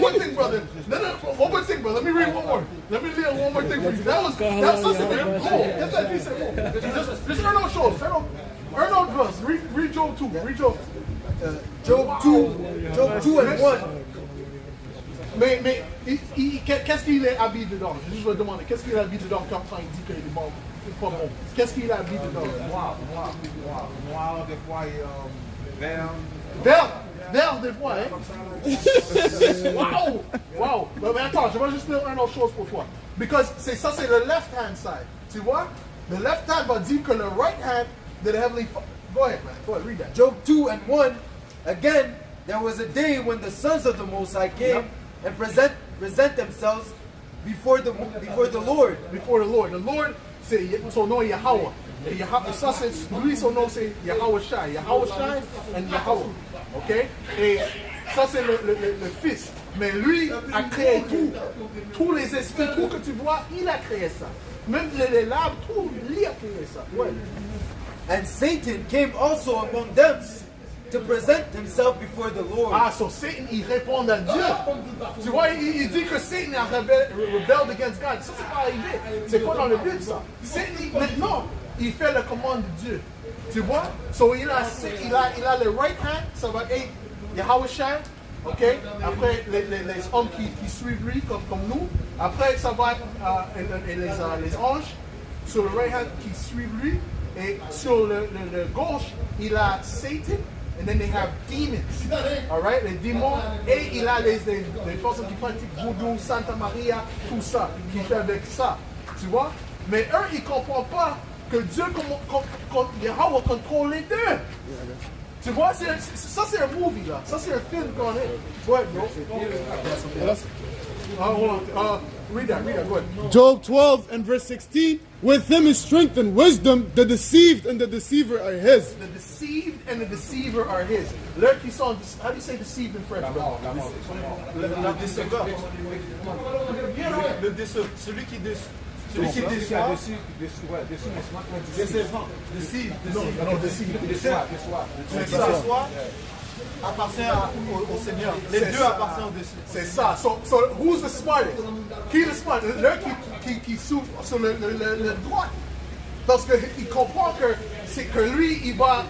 Speaker 1: more thing, brother. No, one more thing, brother. Let me read one more. Let me read one more thing for you. That's something very cool. Get that piece of cool. Just Arnold shows. Arnold verse. Read Job 2. Read Job.
Speaker 6: Job 2 and 1.
Speaker 1: Mais qu'est-ce qu'il est habillé dedans? Je vais demander, qu'est-ce qu'il est habillé dedans quand il dit qu'il est bon? Pas bon. Qu'est-ce qu'il est habillé dedans?
Speaker 7: Noir, des fois, vert.
Speaker 1: Vert, des fois, hein? Wow! Mais attends, je vais juste dire une autre chose pour toi. Because c'est le left hand side. Tu vois? The left hand va dire que le right hand de the heavenly Father. Go ahead, man. Go ahead, read that.
Speaker 6: Job 2 and 1. Again, there was a day when the sons of the Most High came and present themselves before the Lord.
Speaker 1: Before the Lord. The Lord, c'est son nom Yahweh. Ça, c'est lui, son nom, c'est Yahweh Shai. Yahweh Shai and Yahweh. OK? Et ça, c'est le Fils. Mais lui a créé tout. Tous les esprits, tout que tu vois, il a créé ça. Même les larmes, tout, lui a créé ça. Ouais.
Speaker 6: And Satan came also among them to present himself before the Lord.
Speaker 1: Ah, so Satan, il répond à Dieu. Tu vois, il dit que Satan a rebelled against God. Ça, c'est pas arrivé. C'est pas dans le Bible, ça. Satan, maintenant, il fait la commande de Dieu. Tu vois? So, il a le right hand, ça va être Yahweh Shai. OK? Après, les hommes qui suivent lui, comme nous. Après, ça va être les anges sur le right hand qui suivent lui. Et sur le gauche, il a Satan. And then they have demons. All right? Les démons. Et il a les personnes qui pratiquent voodoo, Santa Maria, tout ça, qui fait avec ça. Tu vois? Mais eux, ils ne comprennent pas que Dieu, Yahweh contrôle les deux. Tu vois? Ça, c'est un movie, là. Ça, c'est un film qu'on est. Ouais, bro. Read that, go ahead.
Speaker 4: Job 12 and verse 16. With him is strength and wisdom. The deceived and the deceiver are his.
Speaker 1: The deceived and the deceiver are his. Look, how do you say deceived in French?
Speaker 2: Le déceveur. Le déceveur. Celui qui déçoit. Décevant.
Speaker 1: Non, déçoit.
Speaker 2: Celui qui déçoit appartient au Seigneur. Les deux appartiennent au dessus.
Speaker 1: C'est ça. So who's the smartest? Qui est le smartest? L'un qui souffre sur le droit. Parce qu'il comprend que c'est que lui, il va,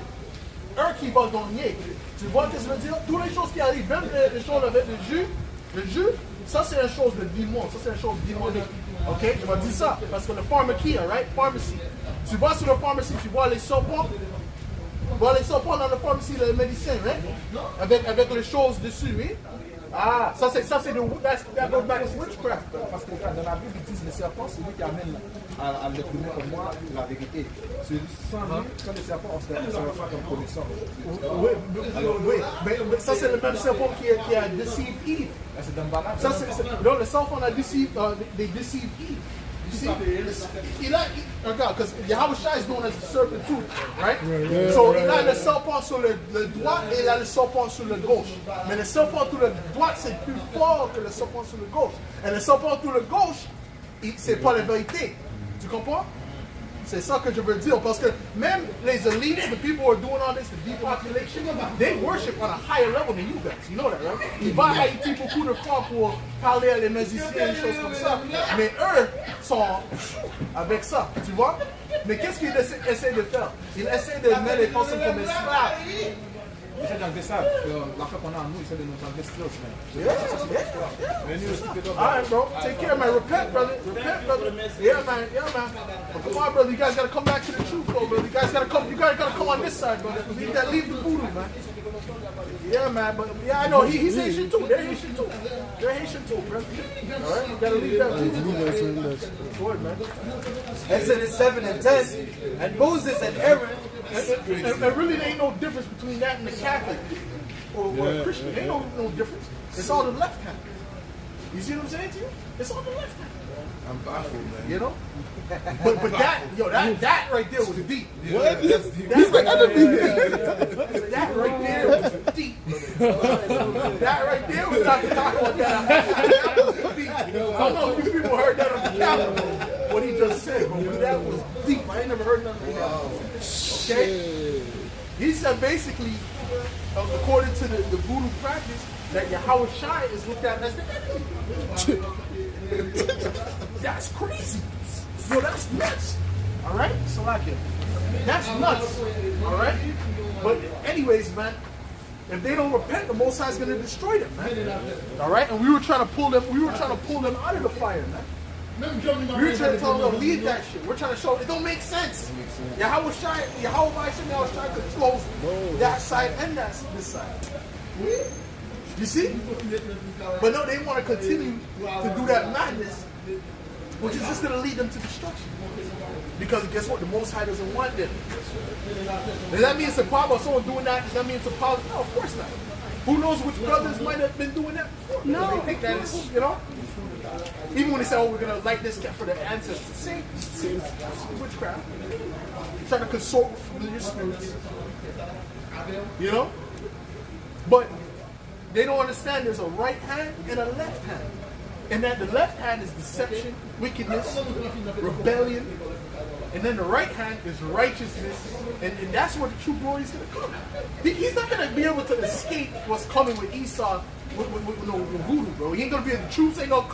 Speaker 1: qui va gagner. Tu vois ce que je veux dire? Toutes les choses qui arrivent, même les choses avec le jus, ça c'est une chose de démon, ça c'est une chose démonique. Ok? Je vais dire ça, parce que le pharmacia, right? Pharmacy. Tu vas sur le pharmacie, tu vois les serpents. Voilà, ils sont pas dans la pharmacie, le médecin, hein? Avec les choses dessus, oui? Ah, ça c'est that goes back to witchcraft.
Speaker 7: Parce que dans la Bible, ils disent le serpent, c'est lui qui amène à l'être comme moi la vérité. Sans lui, quand le serpent, on serait pas comme connaissance.
Speaker 1: Oui, mais ça c'est le même serpent qui a deceived Eve.
Speaker 7: C'est dans Balak.
Speaker 1: Non, le serpent a deceived Eve. Regarde, because Yahweh Shai is known as the serpent too, right? So il a le serpent sur le droit et il a le serpent sur le gauche. Mais le serpent sur le droit, c'est plus fort que le serpent sur le gauche. Et le serpent sur le gauche, c'est pas la vérité. Tu comprends? C'est ça que je veux dire, parce que même les elites, the people who are doing all this, the depopulation, they worship on a higher level than you guys. You know that, right? Ils vont à Haïti beaucoup de fois pour parler à les musiciens, des choses comme ça. Mais eux sont avec ça, tu vois? Mais qu'est-ce qu'ils essaient de faire? Ils essaient de mettre les personnes comme esclaves.
Speaker 7: essaie d'enlever ça. L'affaire qu'on a en nous, essaie de nous enlever ce là. Mais nous,
Speaker 1: All right, bro. Take care, man. Repent, brother. Repent, brother. Yeah, man. Yeah, man. But come on, brother. You guys gotta come back to the truth, though, brother. You guys gotta come on this side, brother. Leave the voodoo, man. Yeah, man. But yeah, I know he's Haitian too. They're Haitian too. They're Haitian too, bro. All right, you gotta leave that voodoo. Go ahead, man.
Speaker 6: Exodus 7 and 10. And Moses and Aaron.
Speaker 1: And really, there ain't no difference between that and the Catholic or a Christian. There ain't no difference. It's all the left hand. You see what I'm saying to you? It's all the left hand.
Speaker 3: I'm baffled, man.
Speaker 1: You know? But that right there was deep.
Speaker 3: What? That's deep.
Speaker 1: That right there was deep. That right there was not to talk about that. That was deep. I don't know if you people heard that on the camera, what he just said, but that was deep. I ain't never heard nothing like that. Okay? He said basically, according to the voodoo practice, that Yahweh Shai is looked at as the enemy. That's crazy. Yo, that's nuts. All right? Salakia. That's nuts. All right? But anyways, man, if they don't repent, the Most High is going to destroy them, man. All right? And we were trying to pull them out of the fire, man. We were trying to tell them to leave that shit. We're trying to show it don't make sense. Yahweh Shai controls that side and this side. You see? But no, they want to continue to do that madness, which is just going to lead them to destruction. Because guess what? The Most High doesn't want them. Does that mean it's a problem? Someone doing that? Does that mean it's a problem? No, of course not. Who knows which brothers might have been doing that before? No. They think that is, you know? Even when they say, oh, we're going to light this for the ancestors. Same witchcraft. Trying to consult with familiar spirits. You know? But they don't understand there's a right hand and a left hand. And that the left hand is deception, wickedness, rebellion. And then the right hand is righteousness. And that's where the true glory is going to come. He's not going to be able to escape what's coming with Esau with voodoo, bro. He ain't going to be able to, the truth ain't going to